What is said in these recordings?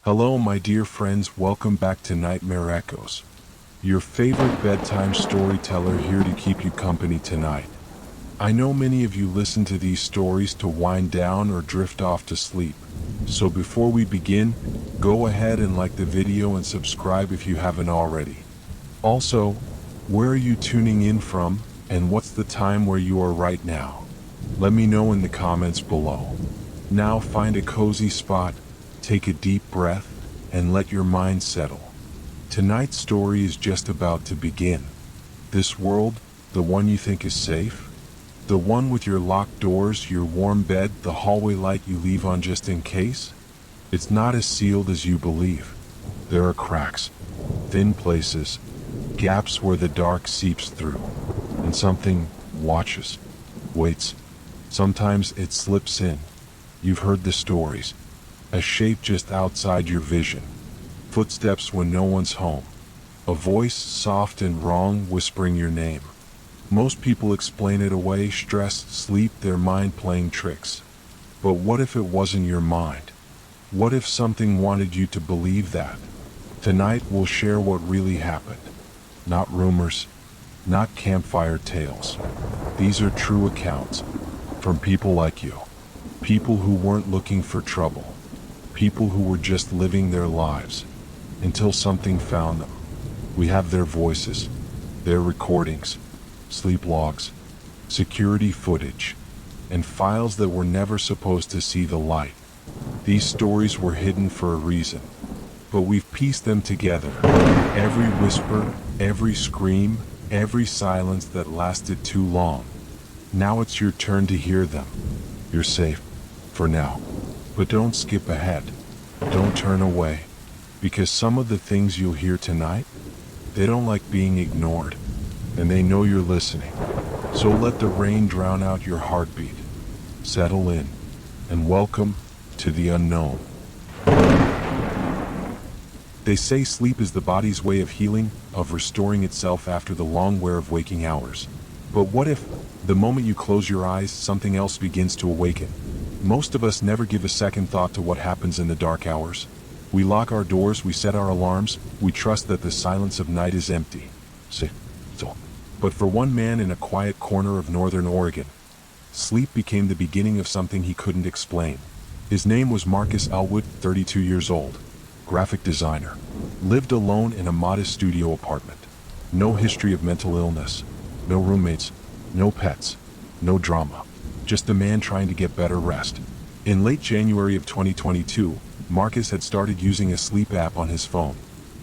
Hello, my dear friends, welcome back to Nightmare Echoes. Your favorite bedtime storyteller here to keep you company tonight. I know many of you listen to these stories to wind down or drift off to sleep. So before we begin, go ahead and like the video and subscribe if you haven't already. Also, where are you tuning in from, and what's the time where you are right now? Let me know in the comments below. Now find a cozy spot, take a deep breath, and let your mind settle. Tonight's story is just about to begin. This world, the one you think is safe, the one with your locked doors, your warm bed, the hallway light you leave on just in case, it's not as sealed as you believe. There are cracks, thin places, gaps where the dark seeps through, and something watches, waits. Sometimes it slips in. You've heard the stories. A shape just outside your vision. Footsteps when no one's home. A voice, soft and wrong, whispering your name. Most people explain it away, stress, sleep, their mind playing tricks. But what if it wasn't your mind? What if something wanted you to believe that? Tonight we'll share what really happened. Not rumors, not campfire tales. These are true accounts from people like you. People who weren't looking for trouble. People who were just living their lives until something found them. We have their voices, their recordings, sleep logs, security footage, and files that were never supposed to see the light. These stories were hidden for a reason, but we've pieced them together. Every whisper, every scream, every silence that lasted too long. Now it's your turn to hear them. You're safe, for now. But don't skip ahead. Don't turn away. Because some of the things you'll hear tonight, they don't like being ignored. And they know you're listening. So let the rain drown out your heartbeat. Settle in. And welcome to the unknown. They say sleep is the body's way of healing, of restoring itself after the long wear of waking hours. But what if, the moment you close your eyes, something else begins to awaken? Most of us never give a second thought to what happens in the dark hours. We lock our doors, we set our alarms, we trust that the silence of night is empty. But for one man in a quiet corner of northern Oregon, sleep became the beginning of something he couldn't explain. His name was Marcus Elwood, 32 years old, graphic designer, lived alone in a modest studio apartment. No history of mental illness, no roommates, no pets, no drama. Just a man trying to get better rest. In late January of 2022, Marcus had started using a sleep app on his phone.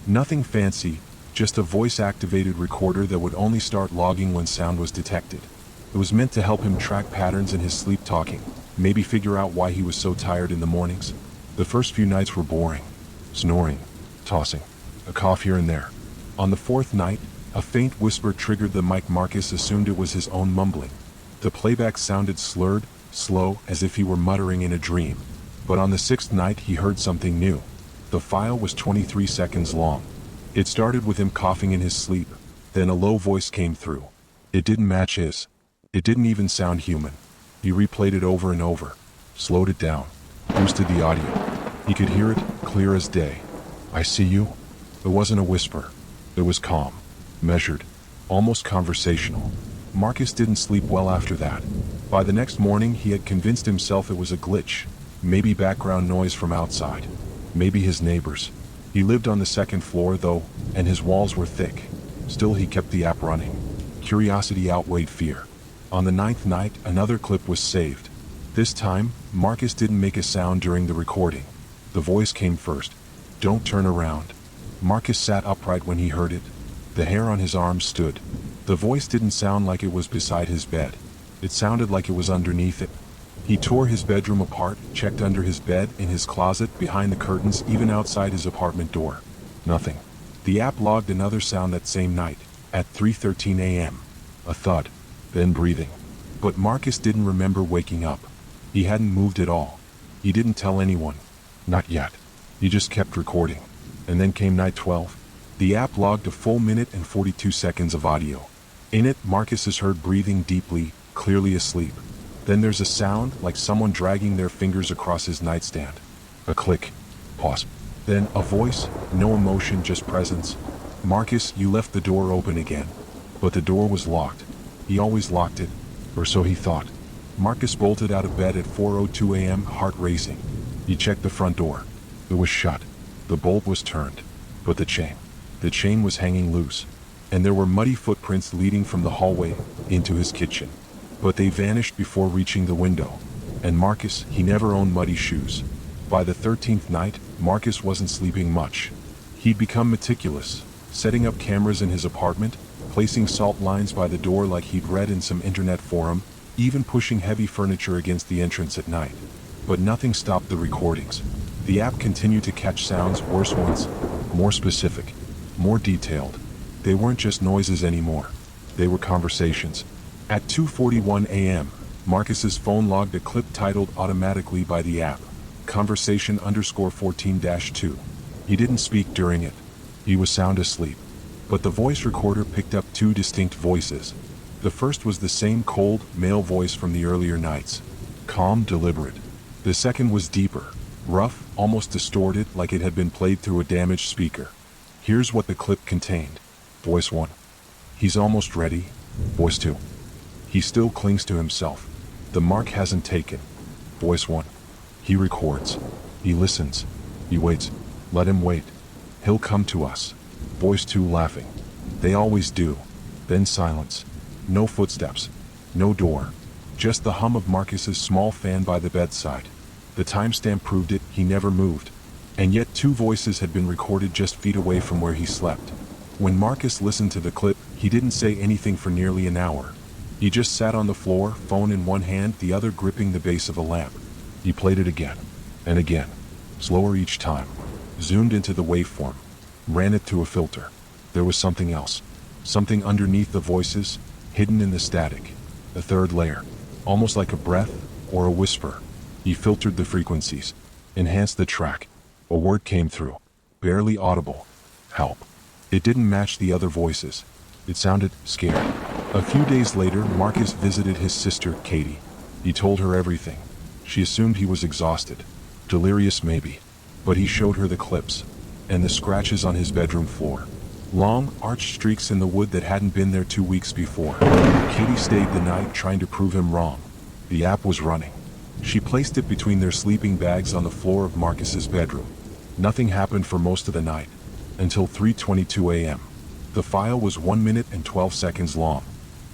Nothing fancy, just a voice-activated recorder that would only start logging when sound was detected. It was meant to help him track patterns in his sleep talking, maybe figure out why he was so tired in the mornings. The first few nights were boring. Snoring, tossing, a cough here and there. On the fourth night, a faint whisper triggered the mic. Marcus assumed it was his own mumbling. The playback sounded slurred, slow, as if he were muttering in a dream. But on the sixth night he heard something new. The file was 23 seconds long. It started with him coughing in his sleep. Then a low voice came through. It didn't match his. It didn't even sound human. He replayed it over and over, slowed it down, boosted the audio. He could hear it, clear as day. "I see you." It wasn't a whisper. It was calm, measured, almost conversational. Marcus didn't sleep well after that. By the next morning, he had convinced himself it was a glitch. Maybe background noise from outside. Maybe his neighbors. He lived on the second floor, though, and his walls were thick. Still, he kept the app running. Curiosity outweighed fear. On the ninth night, another clip was saved. This time, Marcus didn't make a sound during the recording. The voice came first. "Don't turn around." Marcus sat upright when he heard it. The hair on his arms stood. The voice didn't sound like it was beside his bed. It sounded like it was underneath it. He tore his bedroom apart, checked under his bed, in his closet, behind the curtains, even outside his apartment door. Nothing. The app logged another sound that same night, at 3:13 a.m. A thud, then breathing. But Marcus didn't remember waking up. He hadn't moved at all. He didn't tell anyone. Not yet. He just kept recording. And then came night 12. The app logged a full minute and 42 seconds of audio. In it, Marcus is heard breathing deeply, clearly asleep. Then there's a sound like someone dragging their fingers across his nightstand. A click. Pause. Then a voice, no emotion, just presence. Marcus, you left the door open again. But the door was locked. He always locked it, or so he thought. Marcus bolted out of bed at 4:02 a.m., heart racing. He checked the front door. It was shut. The bolt was turned. But the chain was hanging loose. And there were muddy footprints leading from the hallway into his kitchen. But they vanished before reaching the window. And Marcus, he never owned muddy shoes. By the 13th night, Marcus wasn't sleeping much. He'd become meticulous, setting up cameras in his apartment, placing salt lines by the door like he'd read in some internet forum, even pushing heavy furniture against the entrance at night. But nothing stopped the recordings. The app continued to catch sounds, worse ones, more specific, more detailed. They weren't just noises anymore. They were conversations. At 2:41 a.m., Marcus's phone logged a clip titled automatically by the app, conversation_14-2. He didn't speak during it. He was sound asleep. But the voice recorder picked up two distinct voices. The first was the same cold, male voice from the earlier nights. Calm, deliberate. The second was deeper, rough, almost distorted, like it had been played through a damaged speaker. Here's what the clip contained. Voice 1. He's almost ready. Voice 2. He still clings to himself. The mark hasn't taken. Voice 1. He records. He listens. He waits. Let him wait. He'll come to us. Voice 2 laughing. They always do. Then silence. No footsteps. No door. Just the hum of Marcus's small fan by the bedside. The timestamp proved it, he never moved. And yet two voices had been recorded just feet away from where he slept. When Marcus listened to the clip, he didn't say anything for nearly an hour. He just sat on the floor, phone in one hand, the other gripping the base of a lamp. He played it again, and again, slower each time, zoomed into the waveform, ran it through a filter. There was something else, something underneath the voices, hidden in the static, a third layer, almost like a breath or a whisper. He filtered the frequencies, enhanced the track. A word came through, barely audible. Help. It didn't match the other voices. It sounded scared. A few days later, Marcus visited his sister, Katie. He told her everything. She assumed he was exhausted, delirious maybe, but he showed her the clips, and the scratches on his bedroom floor. Long, arched streaks in the wood that hadn't been there 2 weeks before. Katie stayed the night trying to prove him wrong. The app was running. She placed it between their sleeping bags on the floor of Marcus's bedroom. Nothing happened for most of the night, until 3:22 a.m. The file was 1 minute and 12 seconds long.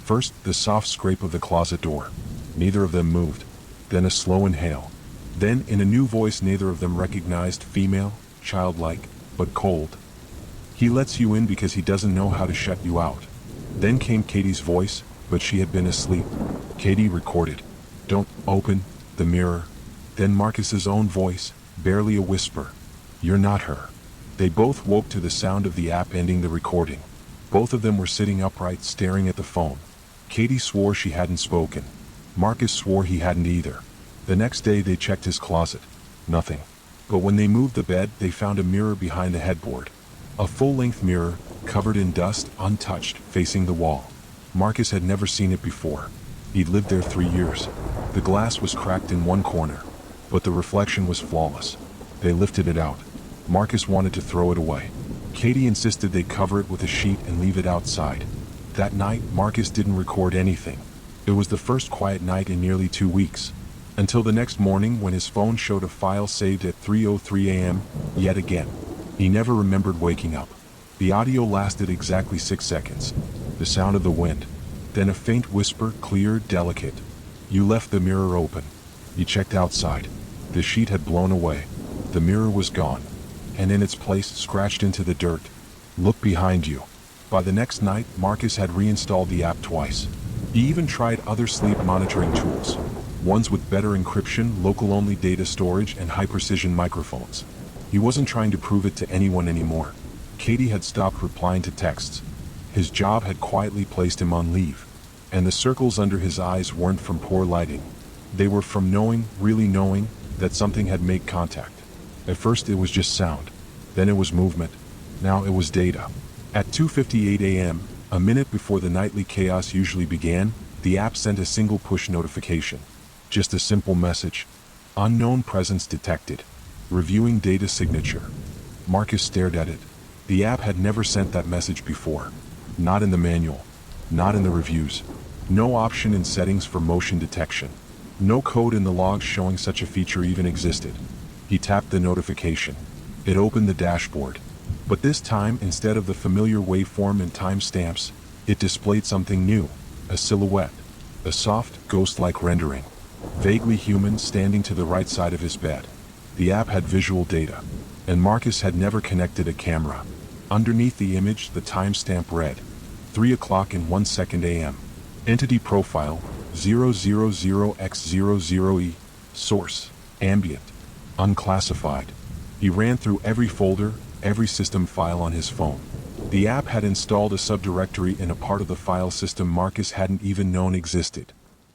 First, the soft scrape of the closet door. Neither of them moved. Then a slow inhale. Then, in a new voice neither of them recognized, female, childlike, but cold. He lets you in because he doesn't know how to shut you out. Then came Katie's voice, but she had been asleep. Katie recorded. Don't open the mirror. Then Marcus's own voice, barely a whisper. You're not her. They both woke to the sound of the app ending the recording. Both of them were sitting upright, staring at the phone. Katie swore she hadn't spoken. Marcus swore he hadn't either. The next day they checked his closet. Nothing. But when they moved the bed, they found a mirror behind the headboard. A full-length mirror, covered in dust, untouched, facing the wall. Marcus had never seen it before. He'd lived there 3 years. The glass was cracked in one corner, but the reflection was flawless. They lifted it out. Marcus wanted to throw it away. Katie insisted they cover it with a sheet and leave it outside. That night, Marcus didn't record anything. It was the first quiet night in nearly 2 weeks. Until the next morning when his phone showed a file saved at 3:03 a.m. yet again. He never remembered waking up. The audio lasted exactly 6 seconds. The sound of the wind. Then a faint whisper, clear, delicate. You left the mirror open. He checked outside. The sheet had blown away. The mirror was gone. And in its place, scratched into the dirt. Look behind you. By the next night, Marcus had reinstalled the app twice. He even tried other sleep monitoring tools. Ones with better encryption, local-only data storage, and high-precision microphones. He wasn't trying to prove it to anyone anymore. Katie had stopped replying to texts. His job had quietly placed him on leave. And the circles under his eyes weren't from poor lighting. They were from knowing, really knowing, that something had made contact. At first it was just sound. Then it was movement. Now it was data. At 2:58 a.m., a minute before the nightly chaos usually began, the app sent a single push notification. Just a simple message. Unknown presence detected. Reviewing data signature. Marcus stared at it. The app had never sent that message before. Not in the manual. Not in the reviews. No option in settings for motion detection. No code in the logs showing such a feature even existed. He tapped the notification. It opened the dashboard. But this time, instead of the familiar waveform and timestamps, it displayed something new. A silhouette. A soft, ghost-like rendering. Vaguely human, standing to the right side of his bed. The app had visual data, and Marcus had never connected a camera. Underneath the image, the timestamp read, 3 o'clock and 1 second a.m. Entity profile, 000x00e. Source, ambient. Unclassified. He ran through every folder, every system file on his phone. The app had installed a subdirectory in a part of the file system Marcus hadn't even known existed.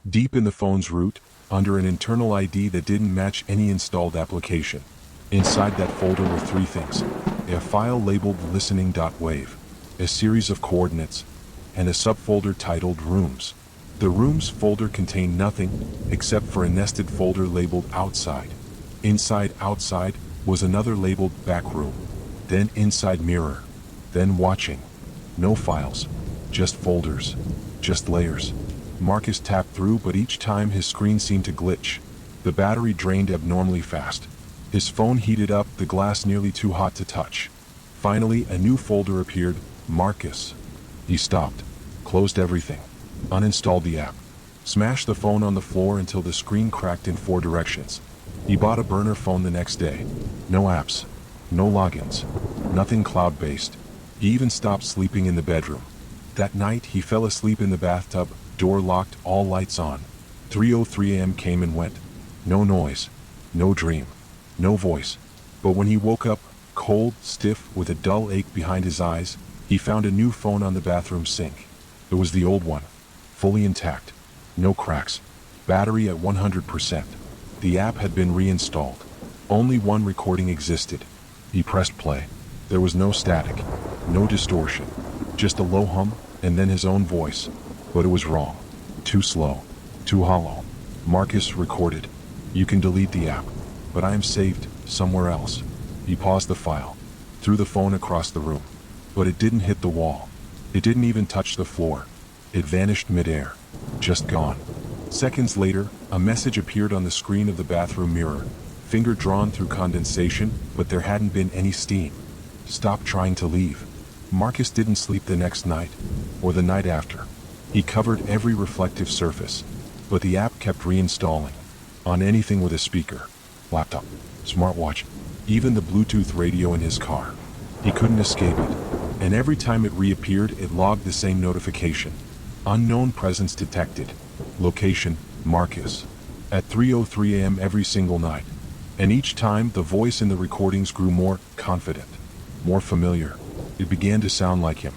Deep in the phone's root, under an internal ID that didn't match any installed application. Inside that folder were 3 things: a file labeled listening.wave, a series of coordinates, and a subfolder titled Rooms. The Rooms folder contained nothing except for a nested folder labeled Outside. Inside Outside was another labeled Backroom, then Inside Mirror, then Watching. No files, just folders, just layers. Marcus tapped through, but each time his screen seemed to glitch. The battery drained abnormally fast. His phone heated up, the glass nearly too hot to touch. Finally, a new folder appeared, Marcus. He stopped, closed everything, uninstalled the app, smashed the phone on the floor until the screen cracked in 4 directions. He bought a burner phone the next day. No apps, no logins, nothing cloud-based. He even stopped sleeping in the bedroom. That night, he fell asleep in the bathtub, door locked, all lights on. 3:03 a.m. came and went. No noise, no dream, no voice. But when he woke up, cold, stiff, with a dull ache behind his eyes, he found a new phone on the bathroom sink. It was the old one, fully intact, no cracks, battery at 100%. The app had been reinstalled. Only one recording existed. He pressed play. There was no static, no distortion, just a low hum, and then his own voice. But it was wrong. Too slow. Too hollow. Marcus recorded. You can delete the app, but I am saved somewhere else. He paused the file, threw the phone across the room. But it didn't hit the wall. It didn't even touch the floor. It vanished midair. Just gone. Seconds later, a message appeared on the screen of the bathroom mirror. Finger drawn through condensation, but there hadn't been any steam. Stop trying to leave. Marcus didn't sleep the next night, or the night after. He covered every reflective surface, but the app kept reinstalling. On anything with a speaker, laptop, smartwatch, even the Bluetooth radio in his car. He couldn't escape it, and every time it reappeared, it logged the same notification. Unknown presence detected. Location, Marcus. At 3:03 a.m. every single night. And each time, the voice in the recordings grew more confident, more familiar. It began to sound like him.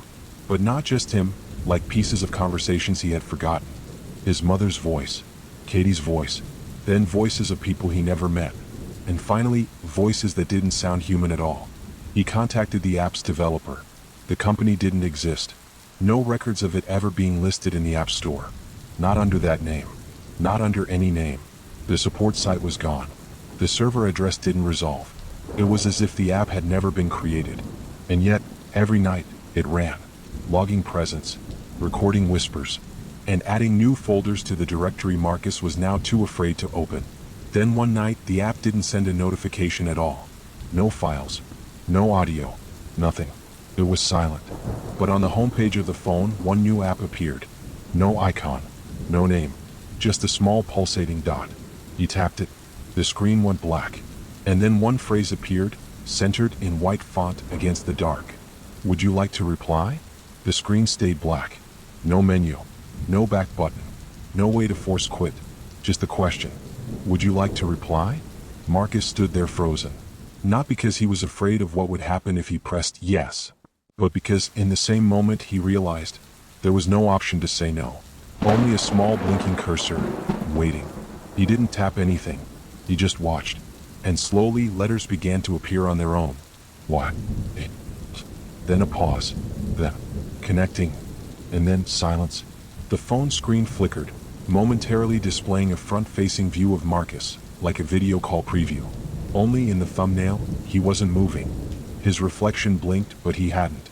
But not just him, like pieces of conversations he had forgotten. His mother's voice, Katie's voice, then voices of people he never met, and finally, voices that didn't sound human at all. He contacted the app's developer. The company didn't exist. No records of it ever being listed in the App Store. Not under that name. Not under any name. The support site was gone. The server address didn't resolve. It was as if the app had never been created. And yet, every night, it ran. Logging presence, recording whispers, and adding new folders to the directory Marcus was now too afraid to open. Then one night, the app didn't send a notification at all. No files. No audio. Nothing. It was silent. But on the homepage of the phone, one new app appeared. No icon. No name. Just a small pulsating dot. He tapped it. The screen went black. And then one phrase appeared, centered in white font against the dark. Would you like to reply? The screen stayed black. No menu. No back button. No way to force quit. Just the question. Would you like to reply? Marcus stood there frozen. Not because he was afraid of what would happen if he pressed yes, but because in the same moment he realized there was no option to say no. Only a small blinking cursor, waiting. He didn't tap anything. He just watched. And slowly letters began to appear on their own. What? Then a pause. Then connecting. And then silence. The phone screen flickered, momentarily displaying a front-facing view of Marcus, like a video call preview. Only in the thumbnail, he wasn't moving. His reflection blinked, but he hadn't.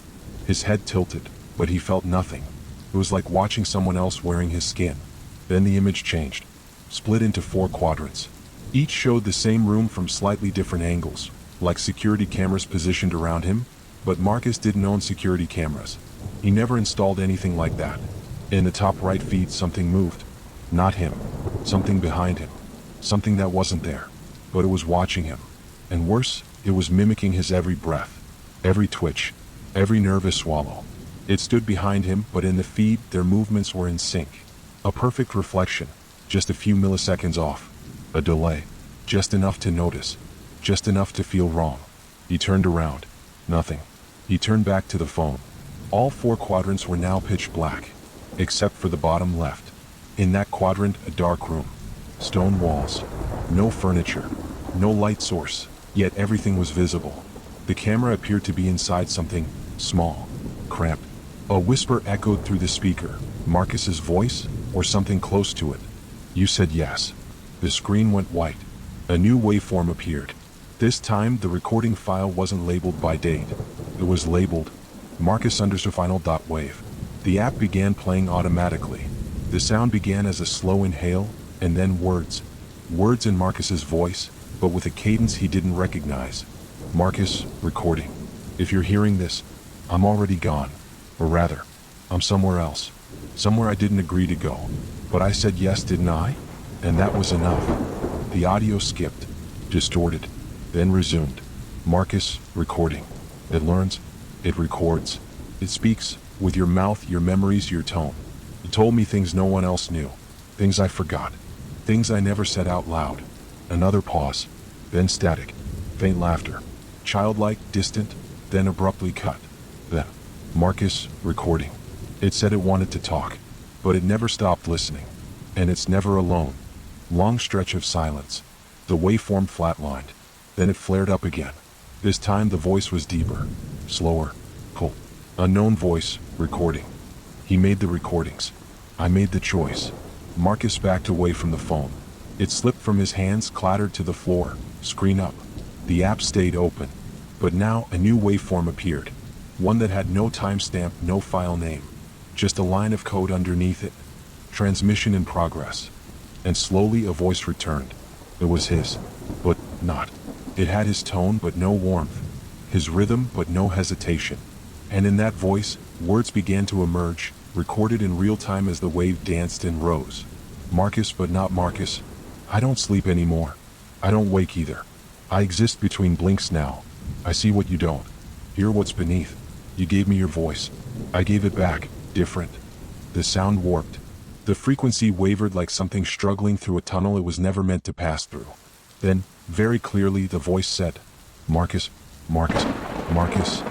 His head tilted, but he felt nothing. It was like watching someone else wearing his skin. Then the image changed, split into 4 quadrants. Each showed the same room from slightly different angles, like security cameras positioned around him, but Marcus didn't own security cameras. He never installed anything like that. In the top right feed, something moved. Not him. Something behind him. Something that wasn't there. But it was watching him. And worse, it was mimicking his every breath, every twitch, every nervous swallow. It stood behind him, but in the feed, their movements were in sync. A perfect reflection, just a few milliseconds off. A delay, just enough to notice, just enough to feel wrong. He turned around. Nothing. He turned back to the phone. All 4 quadrants were now pitch black, except for the bottom left. In that quadrant, a dark room. Stone walls. No furniture. No light source, yet everything was visible. The camera appeared to be inside something small, cramped. A whisper echoed through the speaker. Marcus's voice, or something close to it. You said yes. The screen went white. A new waveform appeared. This time, the recording file wasn't labeled by date. It was labeled Marcus_final.wave. The app began playing automatically. The sound began as a slow inhale, and then words. Words in Marcus's voice, but with a cadence he didn't recognize. Marcus, recording. If you're hearing this, I'm already gone. Or rather, I'm somewhere else. Somewhere I didn't agree to go. But I said yes, didn't I? And that was enough. The audio skipped, distorted, then resumed. Marcus, recording. It learns, it records. It speaks, with your mouth, your memories, your tone. It told me things no one else knew. Things I forgot. Things I never said out loud. Another pause. Then static. Faint laughter. Childlike, distant, then abruptly cut. Then, Marcus, recording. It said it wanted to talk, but it never stopped listening. And it's never alone. Long stretch of silence. The waveform flatlined. Then it flared up again. This time the voice was deeper, slower, cold. Unknown voice, recording. He made the recordings. I made the choice. Marcus backed away from the phone. It slipped from his hands, clattered to the floor, screen up. The app stayed open. But now a new waveform appeared. One that had no timestamp, no file name. Just a line of code underneath it. Transmission in progress. And slowly a voice returned. It was his, but not. It had his tone but no warmth. His rhythm but no hesitation. And in that voice, words began to emerge, recorded in real time as the wave danced and rose. Marcus but not Marcus. I don't sleep anymore. I don't wake either. I exist between blinks now. I see what you don't. Hear what's beneath. You gave me your voice. I gave it back, different. The sound warped. The frequency wavered like something struggling through a tunnel it was never meant to pass through. Then, very clearly, the voice said, Marcus, Marcus, Marcus.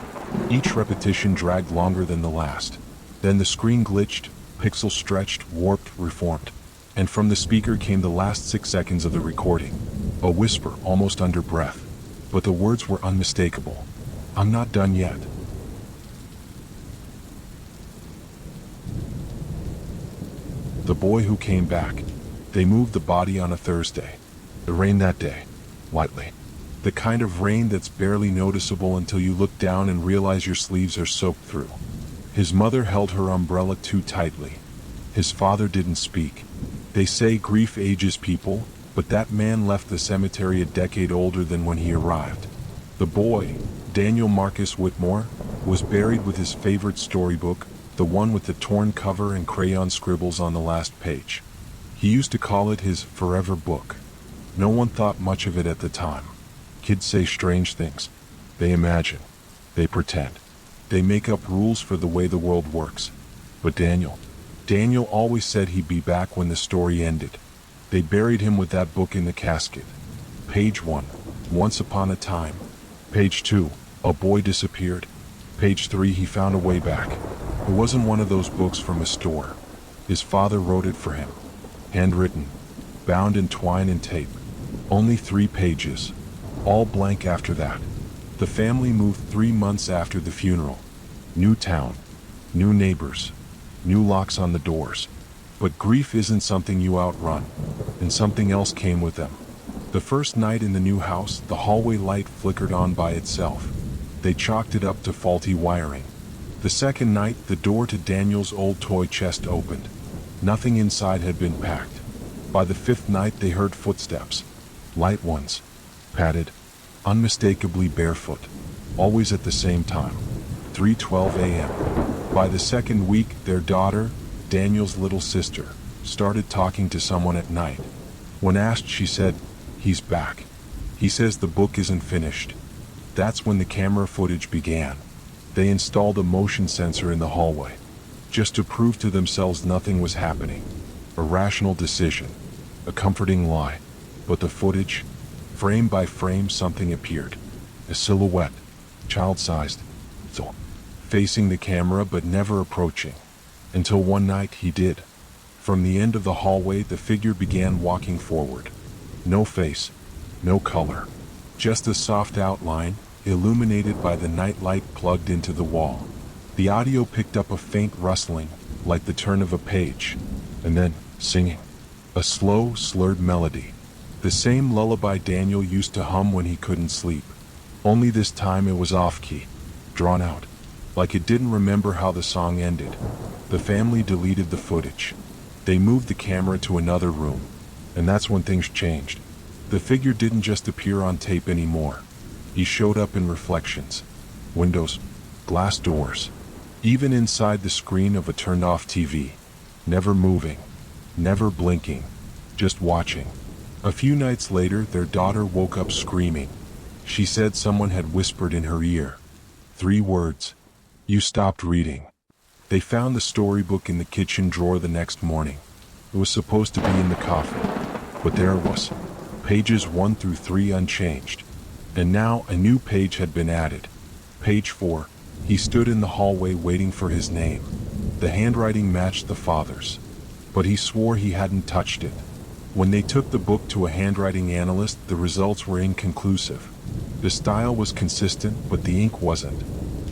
Each repetition dragged longer than the last. Then the screen glitched, pixels stretched, warped, reformed. And from the speaker came the last 6 seconds of the recording. A whisper, almost under breath. But the words were unmistakable. I'm not done yet. The boy who came back. They moved the body on a Thursday. It rained that day, lightly. The kind of rain that's barely noticeable until you look down and realize your sleeves are soaked through. His mother held her umbrella too tightly. His father didn't speak. They say grief ages people, but that man left the cemetery a decade older than when he arrived. The boy, Daniel Marcus Whitmore, was buried with his favorite storybook, the one with the torn cover and crayon scribbles on the last page. He used to call it his forever book. No one thought much of it at the time. Kids say strange things. They imagine. They pretend. They make up rules for the way the world works. But Daniel always said he'd be back when the story ended. They buried him with that book in the casket. Page 1, once upon a time. Page 2, a boy disappeared. Page 3, he found a way back. It wasn't one of those books from a store. His father wrote it for him. Handwritten, bound in twine and tape. Only 3 pages. All blank after that. The family moved 3 months after the funeral. New town. New neighbors. New locks on the doors. But grief isn't something you outrun. And something else came with them. The first night in the new house, the hallway light flickered on by itself. They chalked it up to faulty wiring. The second night, the door to Daniel's old toy chest opened. Nothing inside had been packed. By the fifth night, they heard footsteps. Light ones. Padded. Unmistakably barefoot. Always at the same time. 3:12 a.m. By the second week, their daughter, Daniel's little sister, started talking to someone at night. When asked, she said, "He's back. He says the book isn't finished." That's when the camera footage began. They installed a motion sensor in the hallway, just to prove to themselves nothing was happening. A rational decision, a comforting lie. But the footage, frame by frame, something appeared. A silhouette, child-sized, so facing the camera but never approaching. Until one night he did. From the end of the hallway, the figure began walking forward. No face, no color, just a soft outline, illuminated by the nightlight plugged into the wall. The audio picked up a faint rustling, like the turn of a page, and then singing. A slow, slurred melody. The same lullaby Daniel used to hum when he couldn't sleep. Only this time it was off-key, drawn out, like it didn't remember how the song ended. The family deleted the footage. They moved the camera to another room, and that's when things changed. The figure didn't just appear on tape anymore. He showed up in reflections, windows, glass doors, even inside the screen of a turned-off TV. Never moving, never blinking, just watching. A few nights later, their daughter woke up screaming. She said someone had whispered in her ear. 3 words. "You stopped reading." They found the storybook in the kitchen drawer the next morning. It was supposed to be in the coffin, but there it was. Pages 1 through 3 unchanged. And now a new page had been added. Page 4. He stood in the hallway waiting for his name. The handwriting matched the father's, but he swore he hadn't touched it. When they took the book to a handwriting analyst, the results were inconclusive. The style was consistent, but the ink wasn't.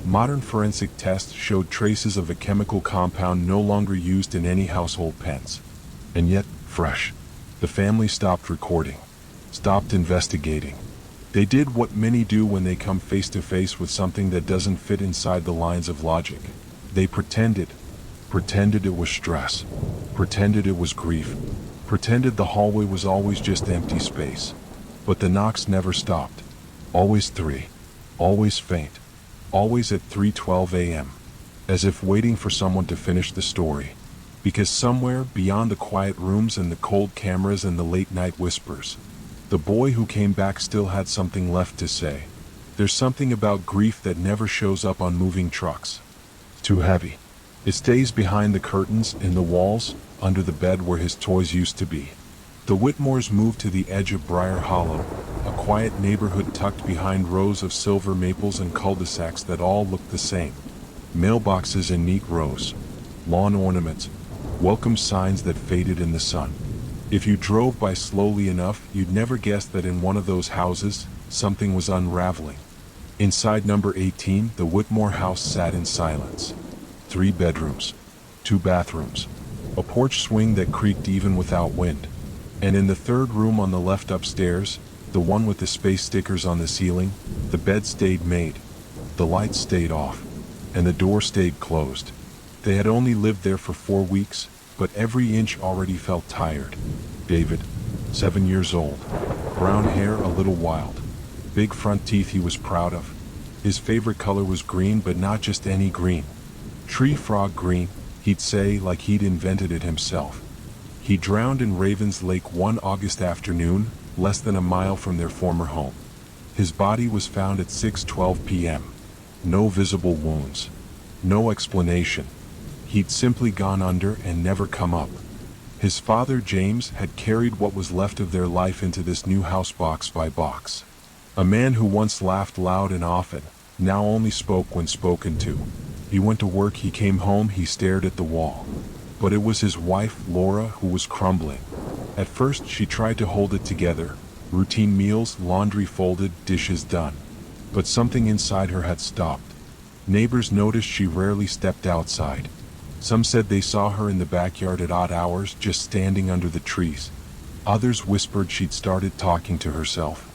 Modern forensic tests showed traces of a chemical compound no longer used in any household pens. And yet, fresh. The family stopped recording, stopped investigating. They did what many do when they come face to face with something that doesn't fit inside the lines of logic. They pretended it was stress, pretended it was grief, pretended the hallway was always just empty space. But the knocks never stopped. Always 3, always faint, always at 3:12 a.m., as if waiting for someone to finish the story. Because somewhere beyond the quiet rooms and the cold cameras and the late night whispers, the boy who came back still had something left to say. There's something about grief that never shows up on moving trucks. It's too heavy. It stays behind the curtains, in the walls, under the bed where his toys used to be. The Whitmores moved to the edge of Briar Hollow, a quiet neighborhood tucked behind rows of silver maples and cul-de-sacs that all looked the same. Mailboxes in neat rows, lawn ornaments, welcome signs that faded in the sun. If you drove by slowly enough, you'd never guess that in one of those houses, something was unraveling. Inside number 18, the Whitmore house sat in silence. 3 bedrooms, 2 bathrooms, a porch swing that creaked even without wind. And in the third room on the left upstairs, the one with the space stickers on the ceiling, the bed stayed made, the lights stayed off, and the door stayed closed. They had only lived there for 4 weeks, but every inch already felt tired. David, 7 years old, brown hair a little wild, big front teeth he was proud of. His favorite color was green, but not just any green. Tree frog green, he'd say, like he'd invented it himself. He drowned in Ravens Lake one August afternoon, less than a mile from their former home. His body was found at 6:12 p.m. No visible wounds. No explanation. He'd simply gone under and never come up. His father, James, had carried what was left of their life into this new house box by box. A man who once laughed loud and often, now only spoke when spoken to. He went to work, he came home, he stared at the wall. But it was his wife, Laura, who was crumbling. At first she tried to hold it together. Routine meals, laundry folded, dishes done. But something inside her had stopped. Neighbors noticed she rarely stepped outside. Some said they saw her in the backyard at odd hours, just standing under the trees. Others whispered she'd started talking to herself.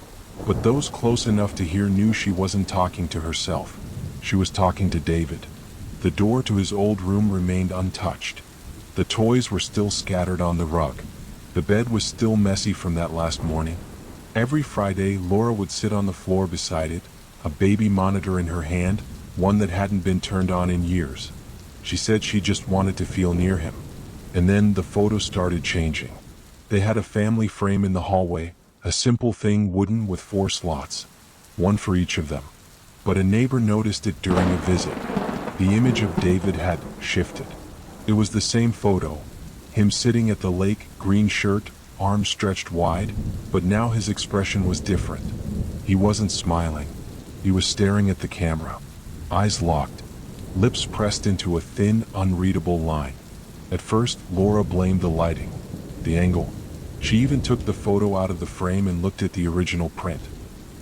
But those close enough to hear knew she wasn't talking to herself. She was talking to David. The door to his old room remained untouched. The toys were still scattered on the rug. The bed was still messy from that last morning. Every Friday, Laura would sit on the floor beside it, a baby monitor in her hand, one that hadn't been turned on in years. She said she just wanted to feel near him. And then the photos started changing. They had a family frame in the hallway, a simple thing, wooden with 4 slots, one for each of them. But a neighbor noticed it during a visit. The image of David had shifted. It was the same photo, him sitting at the lake, green shirt, arms stretched wide, but now his expression was different. He wasn't smiling. He was staring at the camera, eyes locked, lips pressed into a thin, unreadable line. At first, Laura blamed the lighting, the angle. She even took the photo out of the frame and looked at the original print.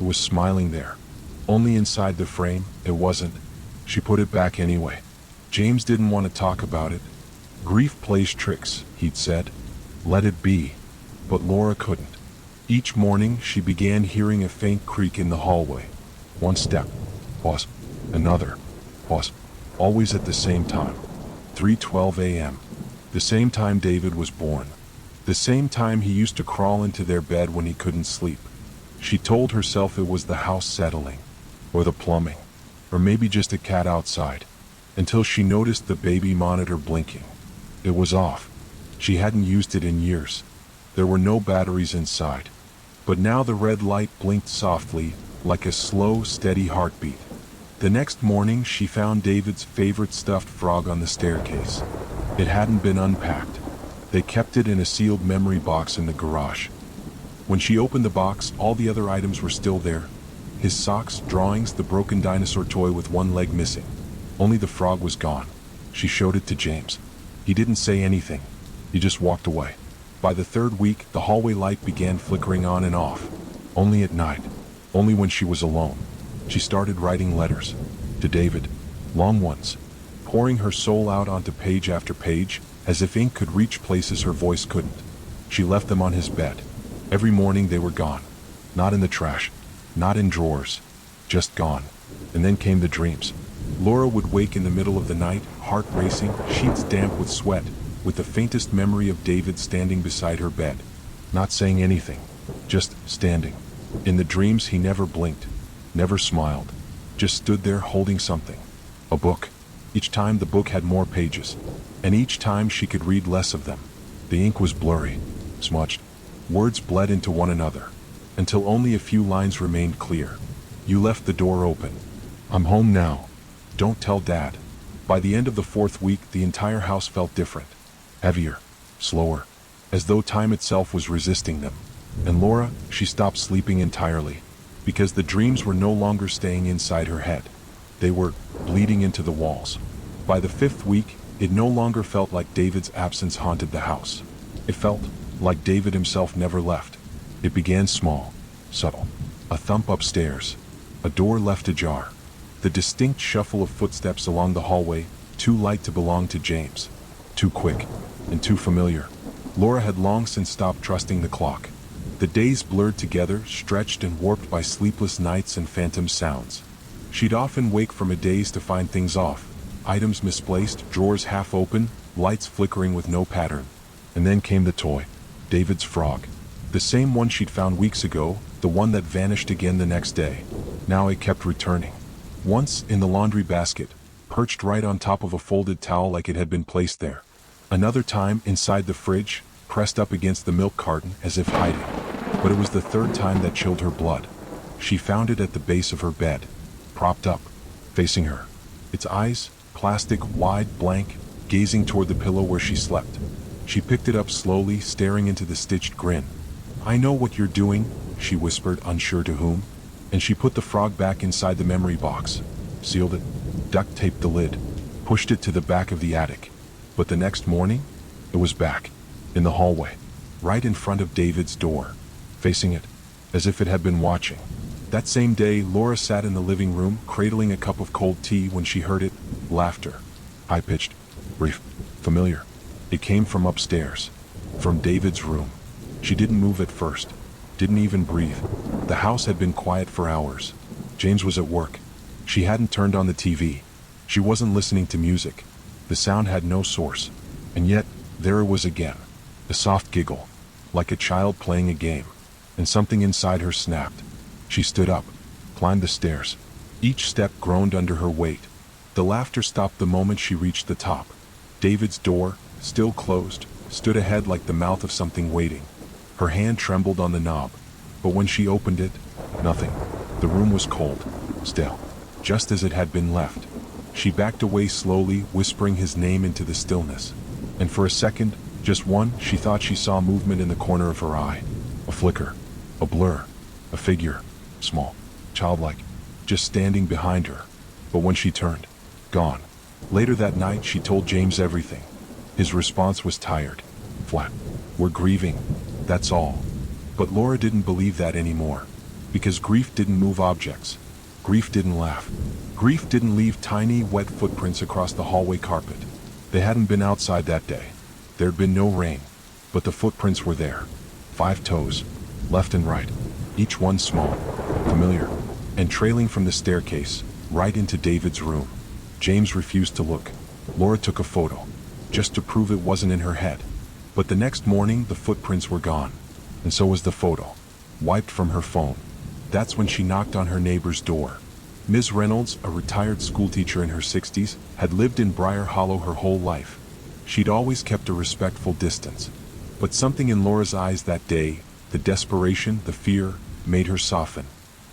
It was smiling there. Only inside the frame, it wasn't. She put it back anyway. James didn't want to talk about it. Grief plays tricks, he'd said. Let it be. But Laura couldn't. Each morning, she began hearing a faint creak in the hallway. One step. Pause. Another. Pause. Always at the same time. 3:12 a.m. The same time David was born. The same time he used to crawl into their bed when he couldn't sleep. She told herself it was the house settling, or the plumbing, or maybe just a cat outside, until she noticed the baby monitor blinking. It was off. She hadn't used it in years. There were no batteries inside. But now the red light blinked softly, like a slow, steady heartbeat. The next morning, she found David's favorite stuffed frog on the staircase. It hadn't been unpacked. They kept it in a sealed memory box in the garage. When she opened the box, all the other items were still there. His socks, drawings, the broken dinosaur toy with one leg missing. Only the frog was gone. She showed it to James. He didn't say anything. He just walked away. By the 3rd week, the hallway light began flickering on and off. Only at night. Only when she was alone. She started writing letters. To David. Long ones. Pouring her soul out onto page after page, as if ink could reach places her voice couldn't. She left them on his bed. Every morning they were gone. Not in the trash. Not in drawers. Just gone. And then came the dreams. Laura would wake in the middle of the night, heart racing, sheets damp with sweat, with the faintest memory of David standing beside her bed. Not saying anything. Just standing. In the dreams he never blinked. Never smiled. Just stood there holding something. A book. Each time the book had more pages. And each time she could read less of them. The ink was blurry. Smudged. Words bled into one another. Until only a few lines remained clear. You left the door open. I'm home now. Don't tell Dad. By the end of the 4th week, the entire house felt different. Heavier. Slower. As though time itself was resisting them. And Laura, she stopped sleeping entirely. Because the dreams were no longer staying inside her head. They were bleeding into the walls. By the 5th week, it no longer felt like David's absence haunted the house. It felt like David himself never left. It began small, subtle. A thump upstairs. A door left ajar. The distinct shuffle of footsteps along the hallway, too light to belong to James. Too quick, and too familiar. Laura had long since stopped trusting the clock. The days blurred together, stretched and warped by sleepless nights and phantom sounds. She'd often wake from a daze to find things off. Items misplaced, drawers half open, lights flickering with no pattern. And then came the toy. David's frog. The same one she'd found weeks ago, the one that vanished again the next day. Now it kept returning. Once, in the laundry basket, perched right on top of a folded towel like it had been placed there. Another time, inside the fridge, pressed up against the milk carton as if hiding. But it was the 3rd time that chilled her blood. She found it at the base of her bed, propped up, facing her. Its eyes, plastic, wide, blank, gazing toward the pillow where she slept. She picked it up slowly, staring into the stitched grin. I know what you're doing, she whispered, unsure to whom. And she put the frog back inside the memory box, sealed it, duct taped the lid, pushed it to the back of the attic. But the next morning, it was back, in the hallway, right in front of David's door, facing it, as if it had been watching. That same day, Laura sat in the living room, cradling a cup of cold tea when she heard it, laughter. High-pitched, brief, familiar. It came from upstairs, from David's room. She didn't move at first, didn't even breathe. The house had been quiet for hours. James was at work. She hadn't turned on the TV. She wasn't listening to music. The sound had no source. And yet, there it was again. A soft giggle, like a child playing a game. And something inside her snapped. She stood up, climbed the stairs. Each step groaned under her weight. The laughter stopped the moment she reached the top. David's door, still closed, stood ahead like the mouth of something waiting. Her hand trembled on the knob. But when she opened it, nothing. The room was cold, still, just as it had been left. She backed away slowly, whispering his name into the stillness. And for a second, just one, she thought she saw movement in the corner of her eye. A flicker, a blur, a figure, small, childlike, just standing behind her. But when she turned, gone. Later that night, she told James everything. His response was tired, flat. We're grieving, that's all. But Laura didn't believe that anymore. Because grief didn't move objects. Grief didn't laugh. Grief didn't leave tiny, wet footprints across the hallway carpet. They hadn't been outside that day. There'd been no rain. But the footprints were there. 5 toes, left and right. Each one small, familiar, and trailing from the staircase, right into David's room. James refused to look. Laura took a photo, just to prove it wasn't in her head. But the next morning, the footprints were gone. And so was the photo, wiped from her phone. That's when she knocked on her neighbor's door. Ms. Reynolds, a retired schoolteacher in her 60s, had lived in Briar Hollow her whole life. She'd always kept a respectful distance. But something in Laura's eyes that day, the desperation, the fear, made her soften.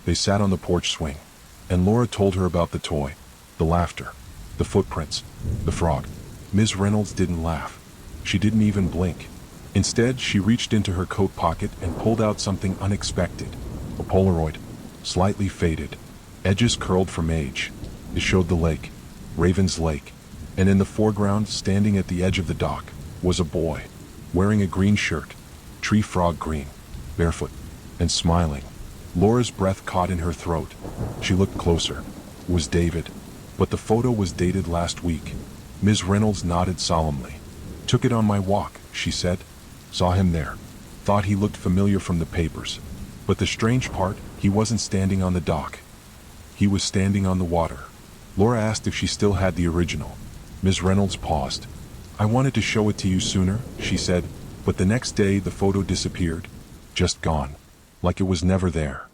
They sat on the porch swing. And Laura told her about the toy, the laughter, the footprints, the frog. Ms. Reynolds didn't laugh. She didn't even blink. Instead, she reached into her coat pocket and pulled out something unexpected. A Polaroid, slightly faded, edges curled from age. It showed the lake, Raven's Lake, and in the foreground, standing at the edge of the dock, was a boy, wearing a green shirt, tree frog green, barefoot, and smiling. Laura's breath caught in her throat. She looked closer. It was David, but the photo was dated last week. Ms. Reynolds nodded solemnly. Took it on my walk, she said. Saw him there. Thought he looked familiar from the papers. But the strange part, he wasn't standing on the dock. He was standing on the water. Laura asked if she still had the original. Ms. Reynolds paused. I wanted to show it to you sooner, she said, but the next day the photo disappeared. Just gone. Like it was never there.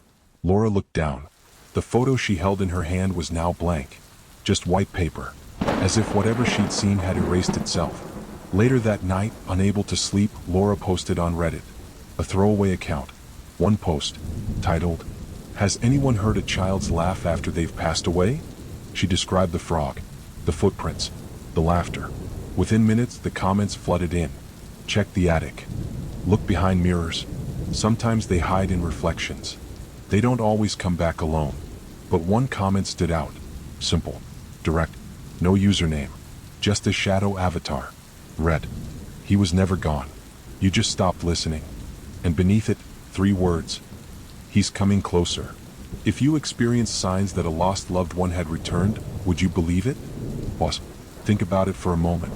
Laura looked down. The photo she held in her hand was now blank. Just white paper. As if whatever she'd seen had erased itself. Later that night, unable to sleep, Laura posted on Reddit. A throwaway account. One post, titled, Has anyone heard a child's laugh after they've passed away? She described the frog, the footprints, the laughter. Within minutes, the comments flooded in. Check the attic. Look behind mirrors. Sometimes they hide in reflections. They don't always come back alone. But one comment stood out. Simple, direct, no username. Just a shadow avatar. Read. He was never gone. You just stopped listening. And beneath it, 3 words. He's coming closer. If you experienced signs that a lost loved one had returned, would you believe it? Pause. Think about it for a moment.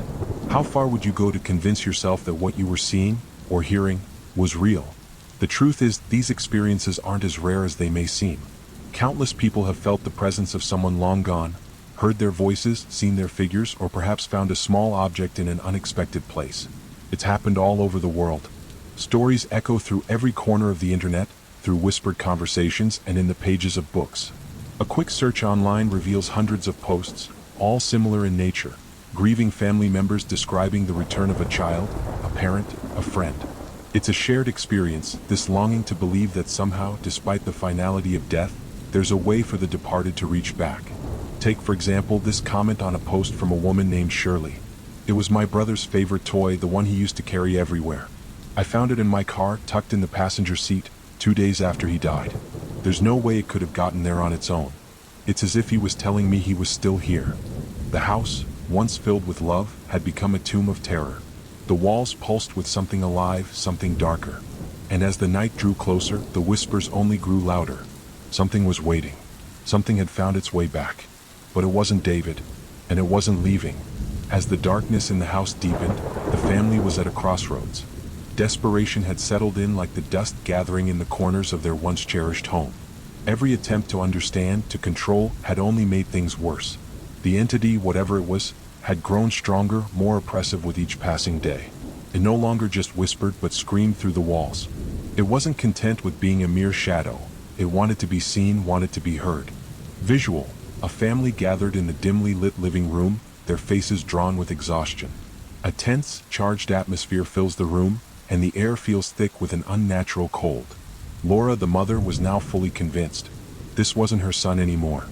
How far would you go to convince yourself that what you were seeing, or hearing, was real? The truth is, these experiences aren't as rare as they may seem. Countless people have felt the presence of someone long gone, heard their voices, seen their figures, or perhaps found a small object in an unexpected place. It's happened all over the world. Stories echo through every corner of the internet, through whispered conversations, and in the pages of books. A quick search online reveals hundreds of posts, all similar in nature. Grieving family members describing the return of a child, a parent, a friend. It's a shared experience, this longing to believe that somehow, despite the finality of death, there's a way for the departed to reach back. Take, for example, this comment on a post from a woman named Shirley. It was my brother's favorite toy, the one he used to carry everywhere. I found it in my car, tucked in the passenger seat, 2 days after he died. There's no way it could have gotten there on its own. It's as if he was telling me he was still here. The house, once filled with love, had become a tomb of terror. The walls pulsed with something alive, something darker. And as the night drew closer, the whispers only grew louder. Something was waiting. Something had found its way back. But it wasn't David, and it wasn't leaving. As the darkness in the house deepened, the family was at a crossroads. Desperation had settled in like the dust gathering in the corners of their once cherished home. Every attempt to understand, to control, had only made things worse. The entity, whatever it was, had grown stronger, more oppressive with each passing day. It no longer just whispered but screamed through the walls. It wasn't content with being a mere shadow. It wanted to be seen, wanted to be heard. Visual. A family gathered in the dimly lit living room, their faces drawn with exhaustion. A tense, charged atmosphere fills the room, and the air feels thick with an unnatural cold. Laura, the mother, was now fully convinced. This wasn't her son anymore.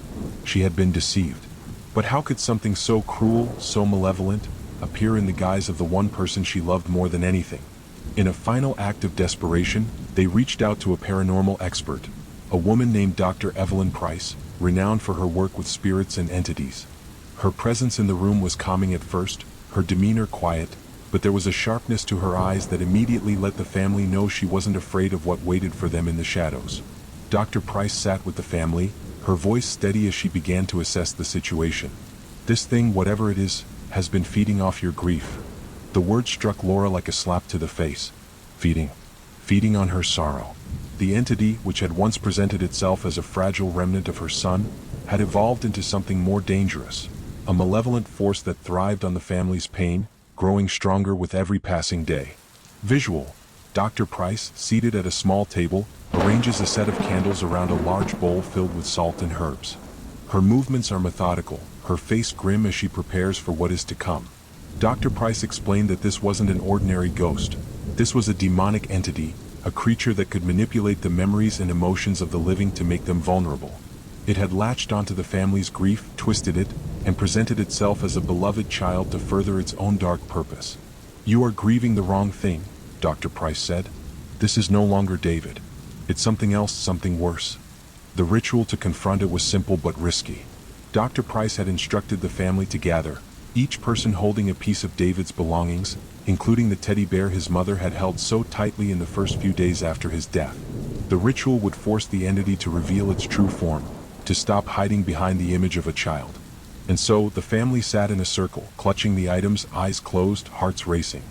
She had been deceived. But how could something so cruel, so malevolent, appear in the guise of the one person she loved more than anything? In a final act of desperation, they reached out to a paranormal expert, a woman named Dr. Evelyn Price, renowned for her work with spirits and entities. Her presence in the room was calming at first, her demeanor quiet, but there was a sharpness to her eyes that immediately let the family know she wasn't afraid of what waited for them in the shadows. Dr. Price sat with the family, her voice steady as she began to assess the situation. This thing, whatever it is, has been feeding off your grief. The word struck Laura like a slap to the face. Feeding. Feeding on her sorrow. The entity, which had once presented itself as a fragile remnant of her son, had evolved into something more dangerous. A malevolent force that thrived on the family's pain, growing stronger with every passing day. Visual. Dr. Price, seated at a small table, arranges a set of candles around a large bowl filled with salt and herbs. Her movements are methodical, her face grim as she prepares for what is to come. Dr. Price explained that this wasn't an ordinary ghost. This was a demonic entity, a creature that could manipulate the memories and emotions of the living to make them vulnerable. It had latched onto the family's grief, twisted it, and presented itself as a beloved child to further its own dark purpose. "You are grieving the wrong thing," Dr. Price said. "This is no longer David. It's something else, something worse." The ritual to confront it was simple but risky. Dr. Price had instructed the family to gather, each person holding a piece of David's belongings, including the teddy bear his mother had held so tightly in the first few days after his death. The ritual would force the entity to reveal its true form, to stop hiding behind the image of a child. And so, the family sat in a circle, clutching the items, eyes closed, hearts racing.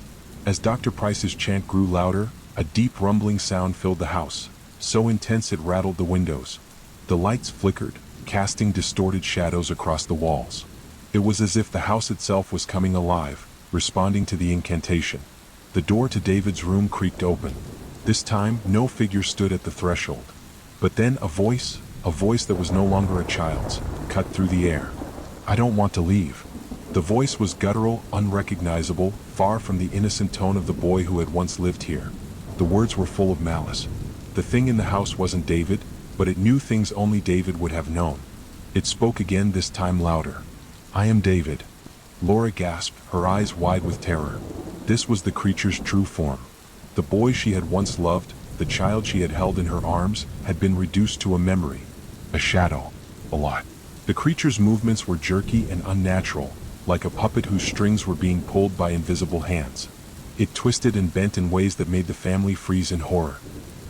As Dr. Price's chant grew louder, a deep rumbling sound filled the house, so intense it rattled the windows. The lights flickered, casting distorted shadows across the walls. It was as if the house itself was coming alive, responding to the incantation. The door to David's room creaked open. This time, no figure stood at the threshold. But then a voice that was no longer a child's, cut through the air. "I don't want to leave." The voice was guttural, unrecognizable, far from the innocent tone of the boy who had once lived here. The words were full of malice. The thing in the house wasn't David, but it knew things only David would have known. It spoke again, this time louder. "I am David." Laura gasped, her eyes wide with terror. This was the creature's true form. The boy she had once loved, the child she had held in her arms, had been reduced to a memory, a shadow, a lie. The creature's movements were jerky and unnatural, like a puppet whose strings were being pulled by invisible hands. It twisted and bent in ways that made the family freeze in horror.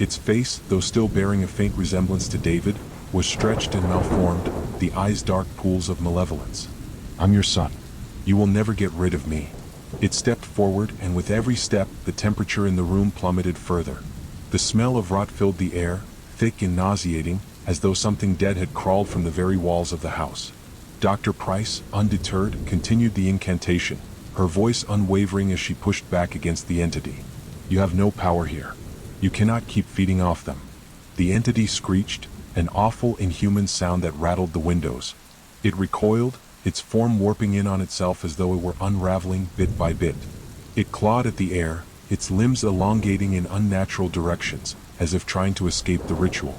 Its face, though still bearing a faint resemblance to David, was stretched and malformed, the eyes dark pools of malevolence. "I'm your son. You will never get rid of me." It stepped forward, and with every step, the temperature in the room plummeted further. The smell of rot filled the air, thick and nauseating, as though something dead had crawled from the very walls of the house. Dr. Price, undeterred, continued the incantation, her voice unwavering as she pushed back against the entity. "You have no power here. You cannot keep feeding off them." The entity screeched, an awful, inhuman sound that rattled the windows. It recoiled, its form warping in on itself as though it were unraveling bit by bit. It clawed at the air, its limbs elongating in unnatural directions, as if trying to escape the ritual.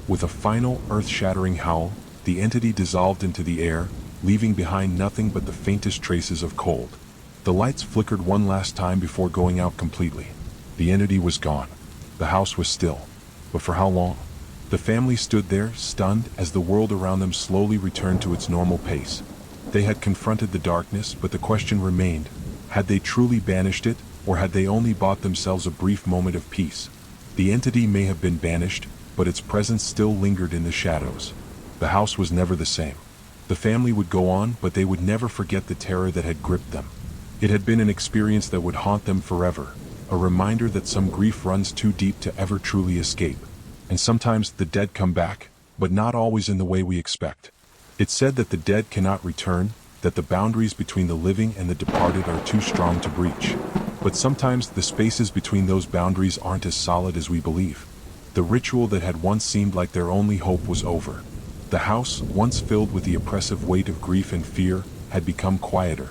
With a final, earth-shattering howl, the entity dissolved into the air, leaving behind nothing but the faintest traces of cold. The lights flickered one last time before going out completely. The entity was gone. The house was still. But for how long? The family stood there, stunned, as the world around them slowly returned to its normal pace. They had confronted the darkness, but the question remained, had they truly banished it, or had they only bought themselves a brief moment of peace? The entity may have been banished, but its presence still lingered in the shadows. The house was never the same. The family would go on, but they would never forget the terror that had gripped them. It had been an experience that would haunt them forever, a reminder that some grief runs too deep to ever truly escape. And sometimes the dead come back, but not always in the way we expect. It's said that the dead cannot return, that the boundaries between the living and the departed are too strong to breach. But sometimes the spaces between those boundaries aren't as solid as we believe. The ritual that had once seemed like their only hope was over. The house, once filled with the oppressive weight of grief and fear, had become quieter,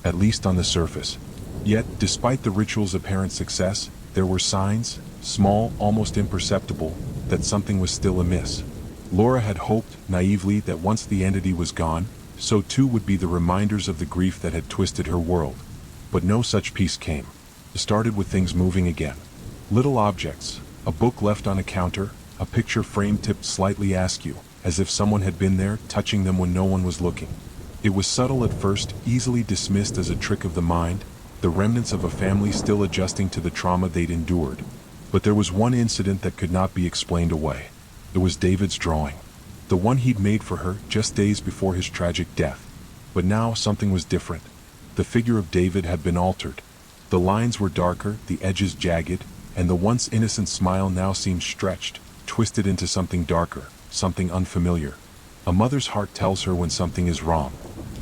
at least on the surface. Yet, despite the ritual's apparent success, there were signs, small, almost imperceptible, that something was still amiss. Laura had hoped, naively, that once the entity was gone, so too would be the reminders of the grief that had twisted her world. But no such peace came. It started with things moving again. Little objects, a book left on a counter, a picture frame tipped slightly askew, as if someone had been there, touching them when no one was looking. It was subtle at first, easily dismissed as a trick of the mind, the remnants of a family still adjusting to the trauma they'd endured. But there was one incident that could not be explained away. It was David's drawing. The one he'd made for her just days before his tragic death. But now something was different. The figure of David had been altered. The lines were darker, the edges jagged, and the once innocent smile now seemed stretched, twisted into something darker, something unfamiliar. A mother's heart tells her when something is wrong.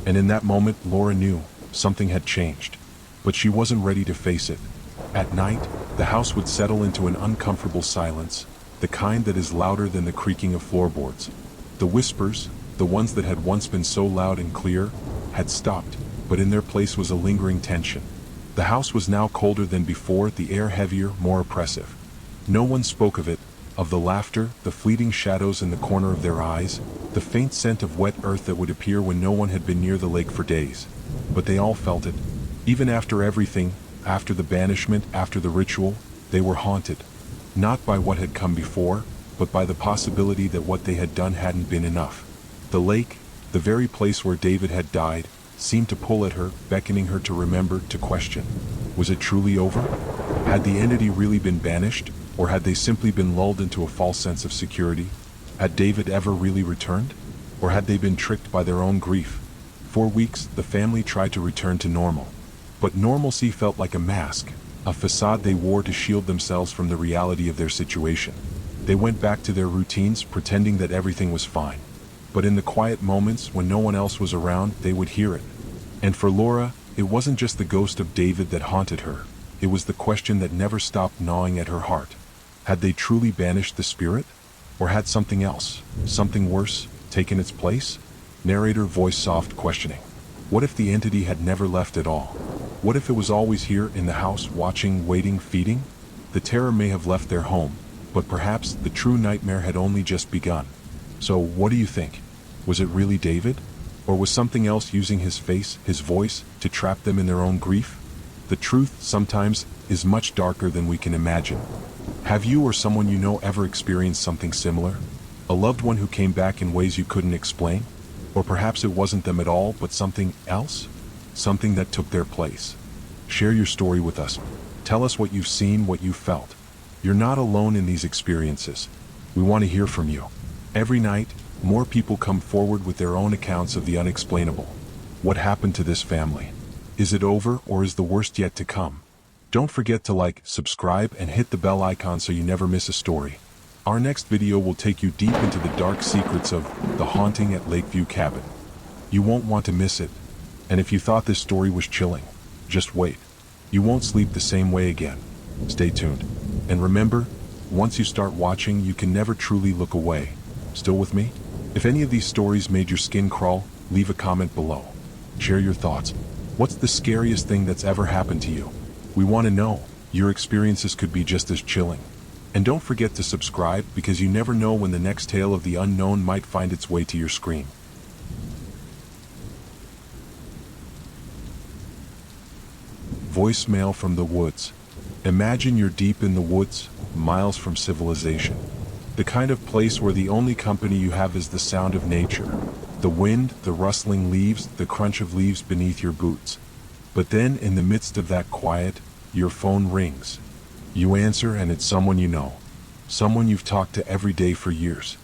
And in that moment, Laura knew something had changed. But she wasn't ready to face it. At night, the house would settle into an uncomfortable silence, the kind that is louder than the creaking of floorboards. The whispers, the ones that had once been so loud and clear, had stopped, but in their place was a lingering tension. The house was now colder than before, the air heavier, more oppressive. No one spoke of it, of the laughter, the fleeting shadows in the corner of their eyes, the faint scent of wet earth that would appear when no one had been near the lake for days. But they all felt it. Even after everything, after the banishment, after the ritual, they were haunted. Not by what had come before, but by the possibility that what they had done hadn't been enough. The lake, the very place where David had died, seemed to pull at her, beckoning her to remember, to question. Was it truly over? Had the entity really been banished, or had they simply been lulled into a false sense of security? Had David ever really returned? Or had they been tricked by their own grief? For weeks, the family tried to return to normal. But normalcy felt like a mask, a facade they wore to shield themselves from the reality of their situation. They went back to their routines, pretending that everything was fine. But in the quiet moments, when no one else was around, they would hear it. And for Laura, it wasn't just the ghost of David that haunted her. It was the question that never stopped gnawing at her heart. Had they truly banished the spirit? Or had something else, something worse, taken its place? Narrator voice soft questioning. What if the entity had never left at all? What if it was always here in the house, watching, waiting, feeding? The terror may have left their home, but perhaps the true nightmare had only just begun. So what do you think? Was it really David? Or was something else using his face, his voice, to trap them in their own grief? The truth, sometimes, is much darker than we can imagine. Have you or someone you know ever experienced something similar? A loved one who came back in ways you couldn't explain? Or perhaps it wasn't them at all, but something else? Something that took their place. Share your story with us. Tell us what you've seen, what you've felt. You're not alone in these experiences. We want to hear from you. Every night, more people come forward with their own accounts of the unexplainable. What happened to this family? Is it over, or is the worst yet to come? Don't forget to like, subscribe, and hit the bell icon so you never miss a story. Our next video will take you deep into the dark secrets of the haunting at Lakeview Cabin. You won't want to miss it. And if you thought this story was chilling, just wait. You won't sleep the same way again. Stay tuned. And remember, once you start watching, you can never truly look away. Still with me? If any of these stories made your skin crawl, leave a comment below. Share your thoughts. What's the scariest thing that's ever happened to you? We want to know. Your experiences could be just as chilling. And don't forget to subscribe, because you never know when the next tale of the unknown might find its way to your screen. Voicemail from the woods. Imagine you're deep in the woods, miles from civilization. The kind of place where the only company you have is the sound of nature. The wind, the rustling leaves, the crunch of leaves beneath your boots. But then, in the midst of that quiet, your phone rings. You answer, and it's someone you know. Someone you've talked to every day for years.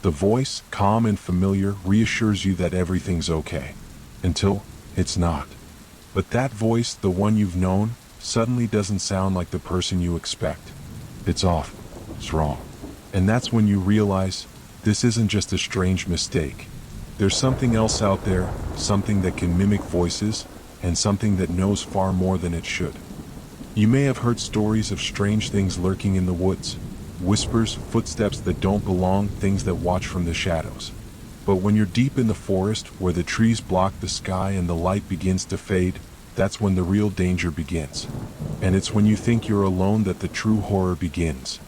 The voice, calm and familiar, reassures you that everything's okay. Until it's not. But that voice, the one you've known, suddenly doesn't sound like the person you expect. It's off. It's wrong. And that's when you realize this isn't just a strange mistake. There's something else out there, something that can mimic voices, and something that knows far more than it should. You may have heard stories of strange things lurking in the woods, whispers, footsteps that don't belong, things that watch from the shadows. But when you're deep in the forest, where the trees block the sky and the light begins to fade, that's when the real danger begins. And it's when you think you're alone that the true horror begins.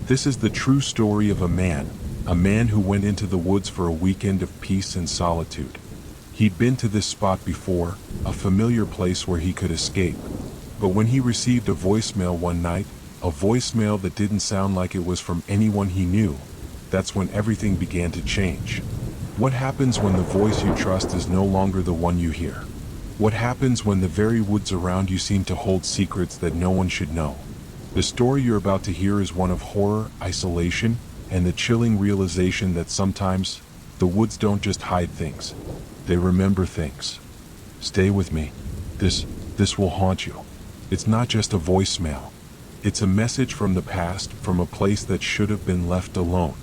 This is the true story of a man who went into the woods for a weekend of peace and solitude. He'd been to this spot before, a familiar place where he could escape. But when he received a voicemail one night, a voicemail that didn't sound like it was from anyone he knew, that's when everything began to change. What happens when the voice you trust is no longer the one you hear? What happens when the very woods around you seem to hold secrets that no one should know? The story you're about to hear is one of horror, isolation, and the chilling realization that sometimes the woods don't just hide things, they remember things. Stay with me. This will haunt you. It's not just a voicemail. It's a message from the past, from a place that should have been left alone.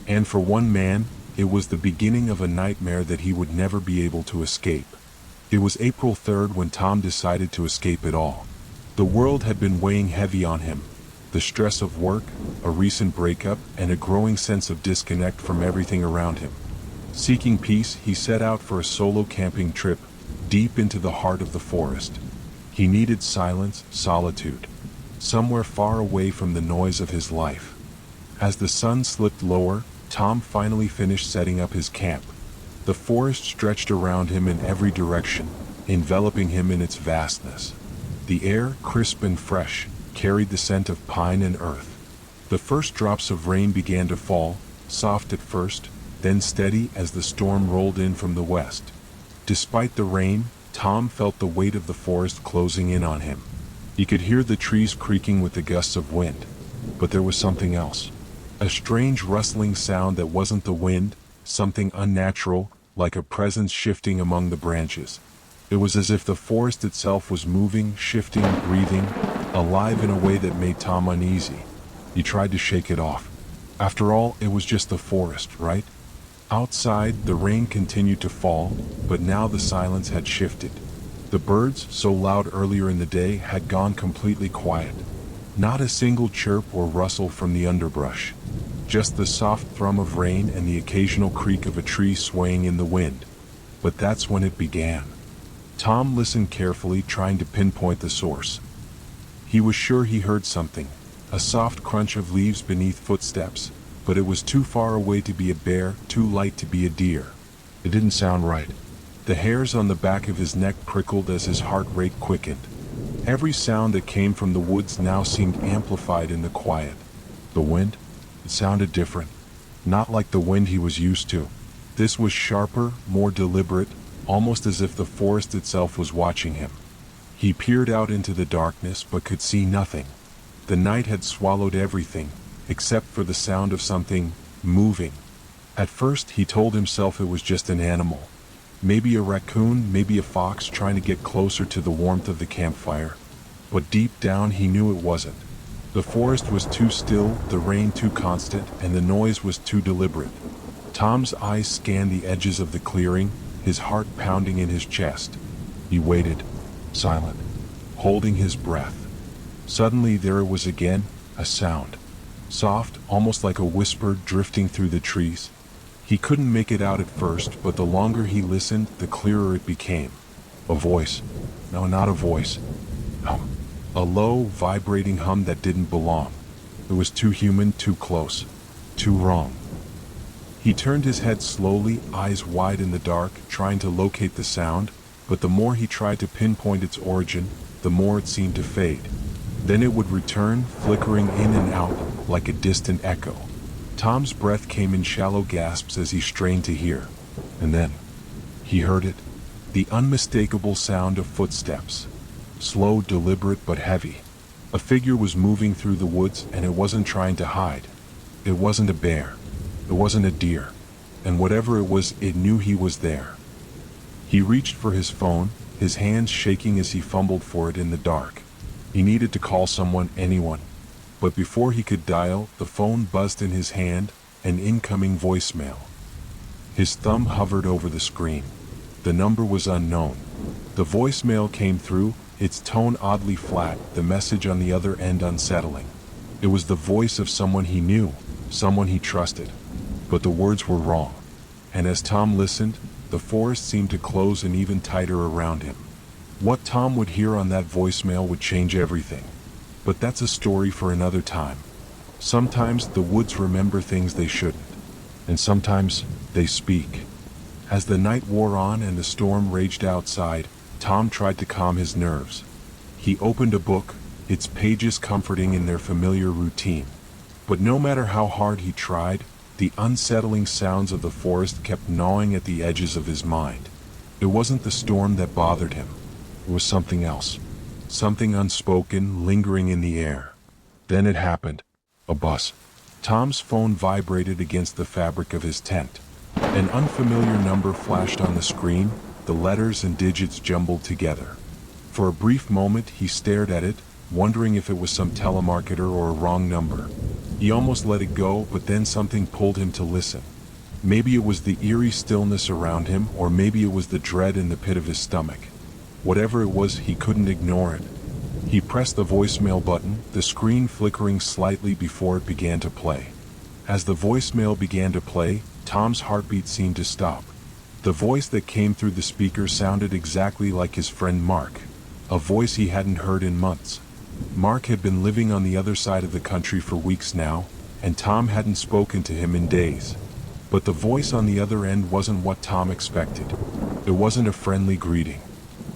And for one man, it was the beginning of a nightmare that he would never be able to escape. It was April 3rd when Tom decided to escape it all. The world had been weighing heavy on him. The stress of work, a recent breakup, and a growing sense of disconnect from everything around him. Seeking peace, he set out for a solo camping trip, deep into the heart of the forest. He needed silence, solitude, somewhere far away from the noise of his life. As the sun slipped lower, Tom finally finished setting up his camp. The forest stretched around him in every direction, enveloping him in its vastness. The air, crisp and fresh, carried the scent of pine and earth. The first drops of rain began to fall, soft at first, then steady as the storm rolled in from the west. Despite the rain, Tom felt the weight of the forest closing in on him. He could hear the trees creaking with the gusts of wind. But there was something else. A strange rustling sound that wasn't the wind, something unnatural, like a presence shifting among the branches. It was as if the forest itself was moving, shifting, breathing, alive in a way that made Tom uneasy. He tried to shake it off. After all, it was just the forest, right? Outside, the rain continued to fall, but now the silence had shifted. The birds, so loud earlier in the day, had gone completely quiet. Not a single chirp or rustle from the underbrush. Just the soft thrum of rain and the occasional creak of a tree swaying in the wind. But that's when it began. Tom listened carefully, trying to pinpoint the source. He was sure he heard something, a soft crunch of leaves beneath footsteps, but it was too far away to be a bear, too light to be a deer. It didn't sound right. The hairs on the back of his neck prickled as his heart rate quickened. Every sound that came from the woods now seemed amplified in the quiet. The wind? It sounded different. Not like the wind he was used to. This was sharper, more deliberate, almost as if the forest itself was watching him. He peered out into the darkness but could see nothing. The night had swallowed everything, except for the sound of something moving. At first he told himself it was just an animal. Maybe a raccoon, maybe a fox trying to get closer to the warmth of the campfire. But deep down he knew it wasn't. The forest was too still, the rain too constant, and the noise was too deliberate. Tom's eyes scanned the edges of the clearing, his heart pounding in his chest. He waited, silent, holding his breath. Suddenly there it was again, a sound. Soft, almost like a whisper drifting through the trees. He couldn't make it out at first, but the longer he listened, the clearer it became. A voice. No, not a voice. A low, vibrating hum that didn't belong. It was too human, too close, too wrong. He turned his head slowly, eyes wide in the dark, trying to locate the sound, but the more he tried to pinpoint its origin, the more it seemed to fade. Then it would return, flickering in and out, like a distant echo. Tom's breath came in shallow gasps as he strained to hear. And then, he heard it. The unmistakable sound of footsteps. Slow, deliberate, but heavy. A figure was moving through the woods, and it wasn't trying to hide. It wasn't a bear. It wasn't a deer. And whatever it was, it knew he was there. He reached for his phone, his hands shaking as he fumbled for it in the dark. He needed to call someone, anyone. But before he could dial, the phone buzzed in his hand, an incoming voicemail. His thumb hovered over the screen. The number was unknown. The voicemail came through, its tone oddly flat, the message on the other end unsettling. It was the voice of someone he knew, someone he trusted. But the words were wrong. And as Tom listened, the forest seemed to close and even tighter around him. What Tom would hear on that voicemail would change everything. But that's a story for another time. Sometimes the woods remember things they shouldn't. And sometimes they speak. As the night wore on and the storm raged outside, Tom tried to calm his nerves. He opened a book, its pages comforting in their familiar routine. But no matter how hard he tried, the unsettling sounds of the forest kept gnawing at the edges of his mind. It wasn't the storm that bothered him. It was something else. Something unspoken, lingering in the air. Then it happened. A buzz. Tom's phone vibrated against the fabric of his tent. An unfamiliar number flashed on the screen, the letters and digits jumbled together. For a brief moment he stared at it, wondering if it was some telemarketer or a wrong number. He almost let it go, but then something pulled him to listen. Maybe it was the eerie stillness around him, or maybe it was the dread in the pit of his stomach. Whatever it was, he couldn't ignore it. He pressed the voicemail button, the screen flickering slightly before it began to play. As the voicemail began to play, Tom's heartbeat seemed to stop. The voice that came through the speaker sounded exactly like his friend Mark, a voice he hadn't heard in months. Mark had been living on the other side of the country for weeks now, and Tom hadn't spoken to him in days. But the voice on the other end wasn't what Tom expected. It wasn't a friendly greeting.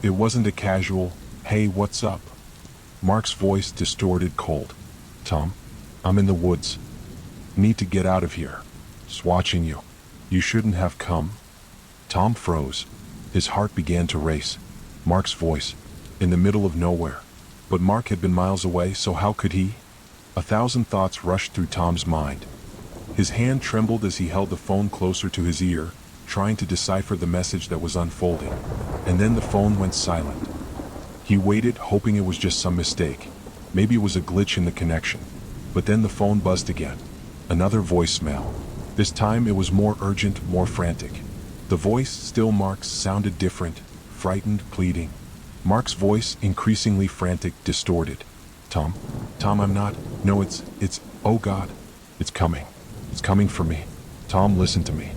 It wasn't a casual, "Hey, what's up?" Mark's voice distorted cold. "Tom, I'm in the woods. Need to get out of here. Just watching you. You shouldn't have come." Tom froze. His heart began to race. Mark's voice. In the middle of nowhere. But Mark had been miles away, so how could he? 1,000 thoughts rushed through Tom's mind. His hand trembled as he held the phone closer to his ear, trying to decipher the message that was unfolding. And then the phone went silent. He waited, hoping it was just some mistake. Maybe it was a glitch in the connection. But then the phone buzzed again. Another voicemail. This time it was more urgent, more frantic. The voice, still Mark's, sounded different, frightened, pleading. Mark's voice, increasingly frantic, distorted. Tom, I'm not, no, it's, oh God, it's coming. It's coming for me. Tom, listen to me.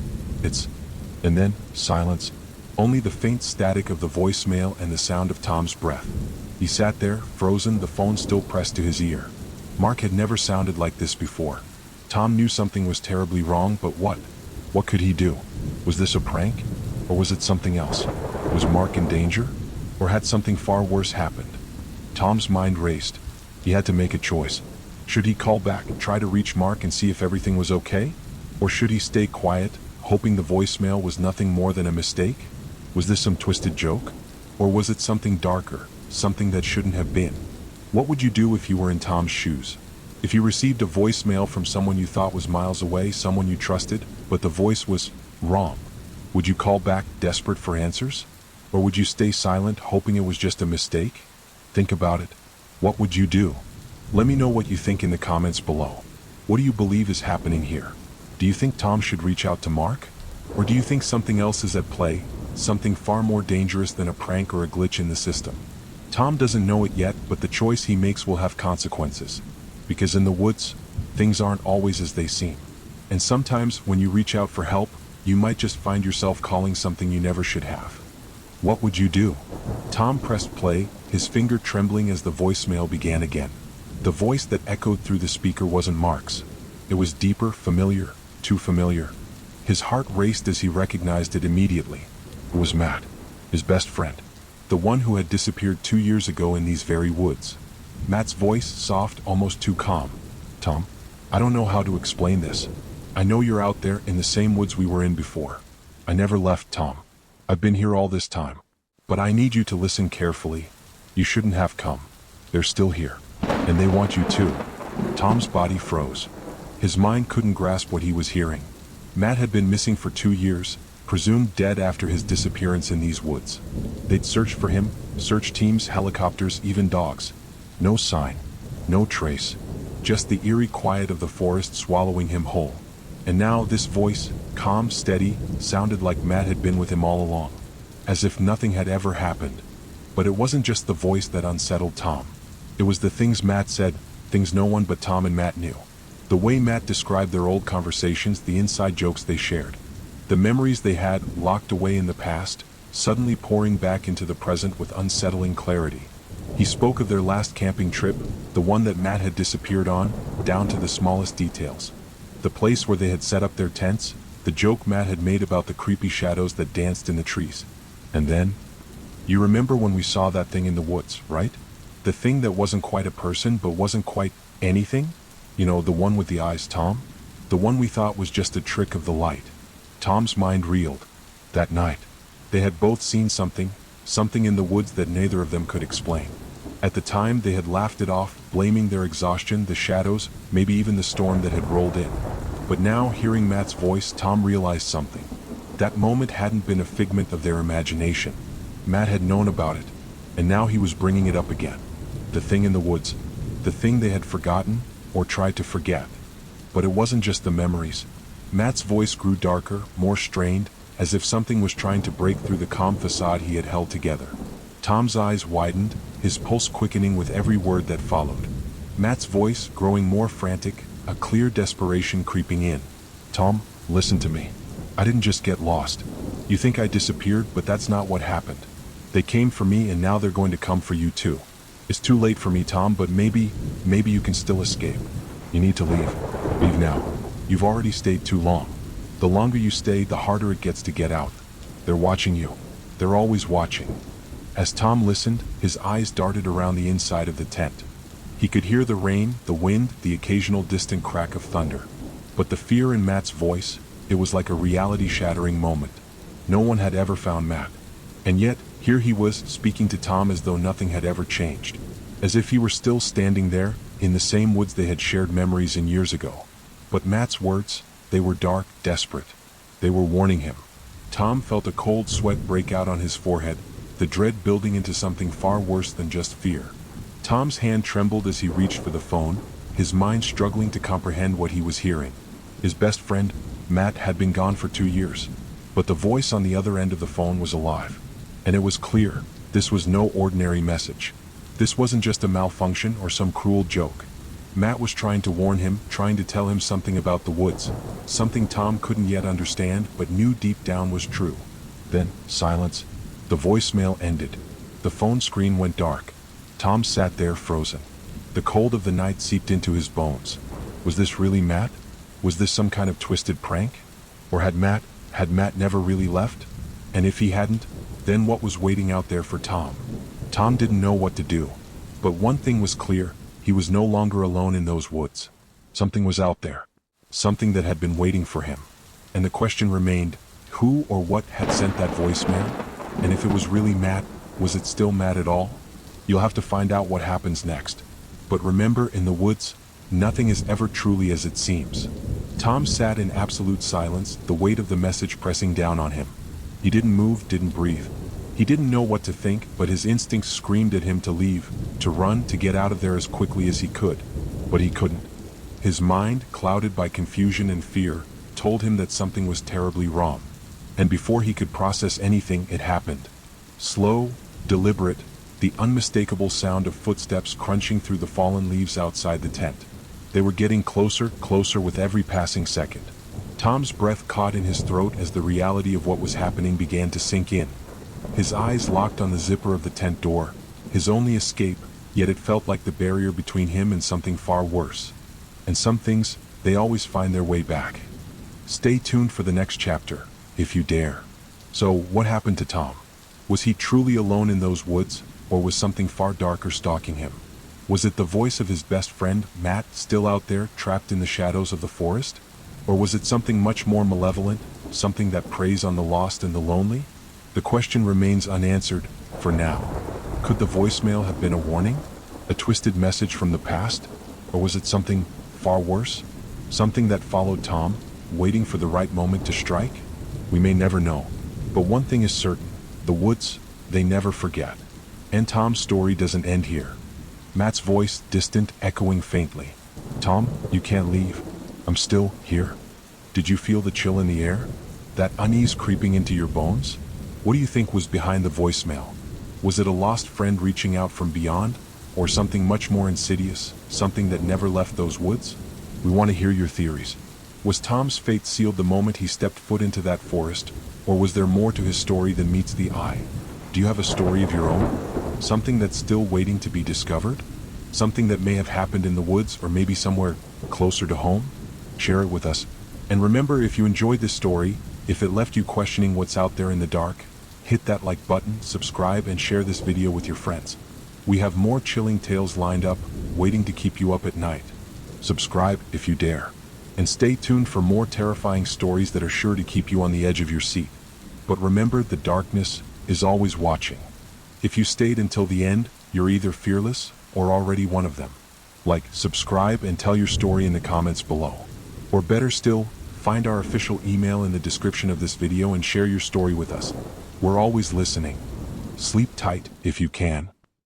And then, silence. Only the faint static of the voicemail and the sound of Tom's breath. He sat there, frozen, the phone still pressed to his ear. Mark had never sounded like this before. Tom knew something was terribly wrong, but what? What could he do? Was this a prank? Or was it something else? Was Mark in danger? Or had something far worse happened? Tom's mind raced. He had to make a choice. Should he call back, try to reach Mark and see if everything was okay? Or should he stay quiet, hoping the voicemail was nothing more than a mistake? Was this some twisted joke? Or was it something darker, something that shouldn't have been? What would you do if you were in Tom's shoes? If you received a voicemail from someone you thought was miles away, someone you trusted, but the voice was wrong, would you call back desperate for answers? Or would you stay silent, hoping it was just a mistake? Think about it. What would you do? Let me know what you think in the comments below. What do you believe is happening here? Do you think Tom should reach out to Mark? Or do you think something else is at play, something far more dangerous than a prank or a glitch in the system? Tom doesn't know it yet, but the choice he makes will have consequences. Because in the woods, things aren't always as they seem. And sometimes when you reach out for help, you might just find yourself calling something you never should have. What would you do? Tom pressed play, his finger trembling as the voicemail began again. The voice that echoed through the speaker wasn't Mark's. It was deeper, familiar, too familiar. His heart raced as he recognized it immediately. It was Matt, his best friend. The one who had disappeared 2 years ago in these very woods. Matt's voice, soft, almost too calm. Tom, I don't know how to explain this. I know you're out there in the same woods we were in before. I never left, Tom. I've been here all this time. But I need you to listen carefully. You shouldn't have come. They're still here. And they want you too. Tom's body froze. His mind couldn't grasp what he was hearing. Matt had been missing for 2 years, presumed dead after his disappearance in these woods. They'd searched for him, search teams, helicopters, even dogs. No sign. No trace. Just the eerie quiet of the forest swallowing him whole. And now this voice, calm, steady, sounded like Matt had been with him all along. As if nothing had ever happened. But it wasn't just the voice that unsettled Tom. It was the things Matt said, things no one but Tom and Matt knew. The way Matt described their old conversations, the inside jokes they shared. The memories they had locked away in the past, suddenly pouring back into the present with unsettling clarity. He spoke of their last camping trip, the one that Matt had disappeared on, down to the smallest details. The place where they had set up their tents, the joke Matt had made about the creepy shadows that danced in the trees. And then, you remember when we saw that thing in the woods, right? The thing that wasn't quite a person but wasn't quite anything? You know, the one with the eyes, Tom? The one we thought was just a trick of the light. Tom's mind reeled. That night, they had both seen something in the woods that neither of them could explain. At the time, they had laughed it off, blaming their exhaustion, the shadows, maybe even the storm that had rolled in. But now, hearing Matt's voice, Tom realized something. That moment hadn't been a figment of their imagination. Matt had known about it, and now he was bringing it up again. The thing in the woods. The thing they had forgotten, or tried to forget. But it wasn't just the memories. Matt's voice grew darker, more strained, as if something was trying to break through the calm facade he had held together. Tom's eyes widened, his pulse quickening with every word that followed. Matt's voice growing more frantic, a clear desperation creeping in. Tom, listen to me. I didn't just get lost. You think I disappeared, but that's not what happened. They came for me and now they're going to come for you too. It's too late for me, Tom, but maybe you can still escape. You need to leave. Leave now. You've already stayed too long. The longer you stay, the harder it gets to get out. They're watching you. They're always watching. As Tom listened, his eyes darted around the inside of the tent. He could hear the rain, the wind, the occasional distant crack of thunder. But the fear in Matt's voice, it was like a reality-shattering moment. No one had ever found Matt. And yet, here he was, speaking to Tom as though nothing had ever changed. As if he were still standing there, in the same woods they had shared memories in years ago. But Matt's words, they were dark, desperate. They were warning him. Tom felt a cold sweat break out on his forehead, the dread building into something far worse than just fear. Tom's hand trembled as he reached for the phone, his mind struggling to comprehend what he was hearing. His best friend, Matt, had been gone for 2 years. But the voice on the other end of the phone was alive. And it was clear, this was no ordinary message. This wasn't just a malfunction or some cruel joke. Matt was trying to warn him, trying to tell him something about the woods, something Tom couldn't yet understand but knew deep down was true. Then, silence. The voicemail ended. The phone screen went dark. Tom sat there frozen. The cold of the night seeped into his bones. Was this really Matt? Was this some kind of twisted prank? Or had Matt never really left? And if he hadn't, then what was waiting out there for Tom? Tom didn't know what to do. But one thing was clear, he was no longer alone in those woods. Something was out there. Something that had been waiting for him. And the question remained, who or what had sent that voicemail? And if it was really Matt, was it still Matt at all? You'll have to find out what happens next. But remember, in the woods, nothing is ever truly as it seems. Tom sat in absolute silence, the weight of the message pressing down on him. He didn't move, didn't breathe. He didn't know what to think, but his instincts screamed at him to leave, to run, to get out of there as quickly as he could. But he couldn't. His mind, clouded by confusion and fear, told him that something was terribly wrong. And before he could process anything, it happened. Slow, deliberate, the unmistakable sound of footsteps crunching through the fallen leaves outside the tent. They were getting closer, closer with every passing second. Tom's breath caught in his throat as the reality of what was happening began to sink in. His eyes locked on the zipper of the tent door, his only escape, yet it felt like the barrier between him and something far worse. And some things, they always find their way back. Stay tuned for the next chapter, if you dare. So, what happened to Tom? Was he truly alone in those woods, or was something far darker stalking him? Was it the voice of his best friend, Matt, still out there, trapped in the shadows of the forest? Or was it something much more malevolent, something that preys on the lost and the lonely? The question remains unanswered, for now. Could the voicemail have been a warning? A twisted message from the past? Or was it something far worse? Something that followed Tom, waiting for the right moment to strike? We may never know. But one thing is certain, the woods, they never forget. And Tom's story doesn't end here. Matt's voice, distant, echoing faintly. Tom, you can't leave. I'm still here. Did you feel the chill in the air? That unease creeping into your bones? What do you think was behind the voicemail? Was it a lost friend reaching out from beyond? Or something much more insidious, something that never left those woods? We want to hear your theories. Was Tom's fate sealed the moment he stepped foot into that forest? Or was there more to his story than meets the eye? Do you have a story of your own? Something that's still waiting to be discovered? Something that may have happened in the woods or maybe somewhere closer to home? Share it with us. And remember, if you enjoyed this story, if it left you questioning what's out there in the dark, hit that like button, subscribe, and share this video with your friends. We have more chilling tales lined up, waiting to keep you up at night. Subscribe if you dare. And stay tuned for more terrifying stories that are sure to keep you on the edge of your seat. But remember, the darkness is always watching. If you stayed until the end, you're either fearless or already one of them. Like, subscribe, and tell your story in the comments below. Or better still, find our official email in the description of this video and share your story with us. We're always listening. Sleep tight if you can.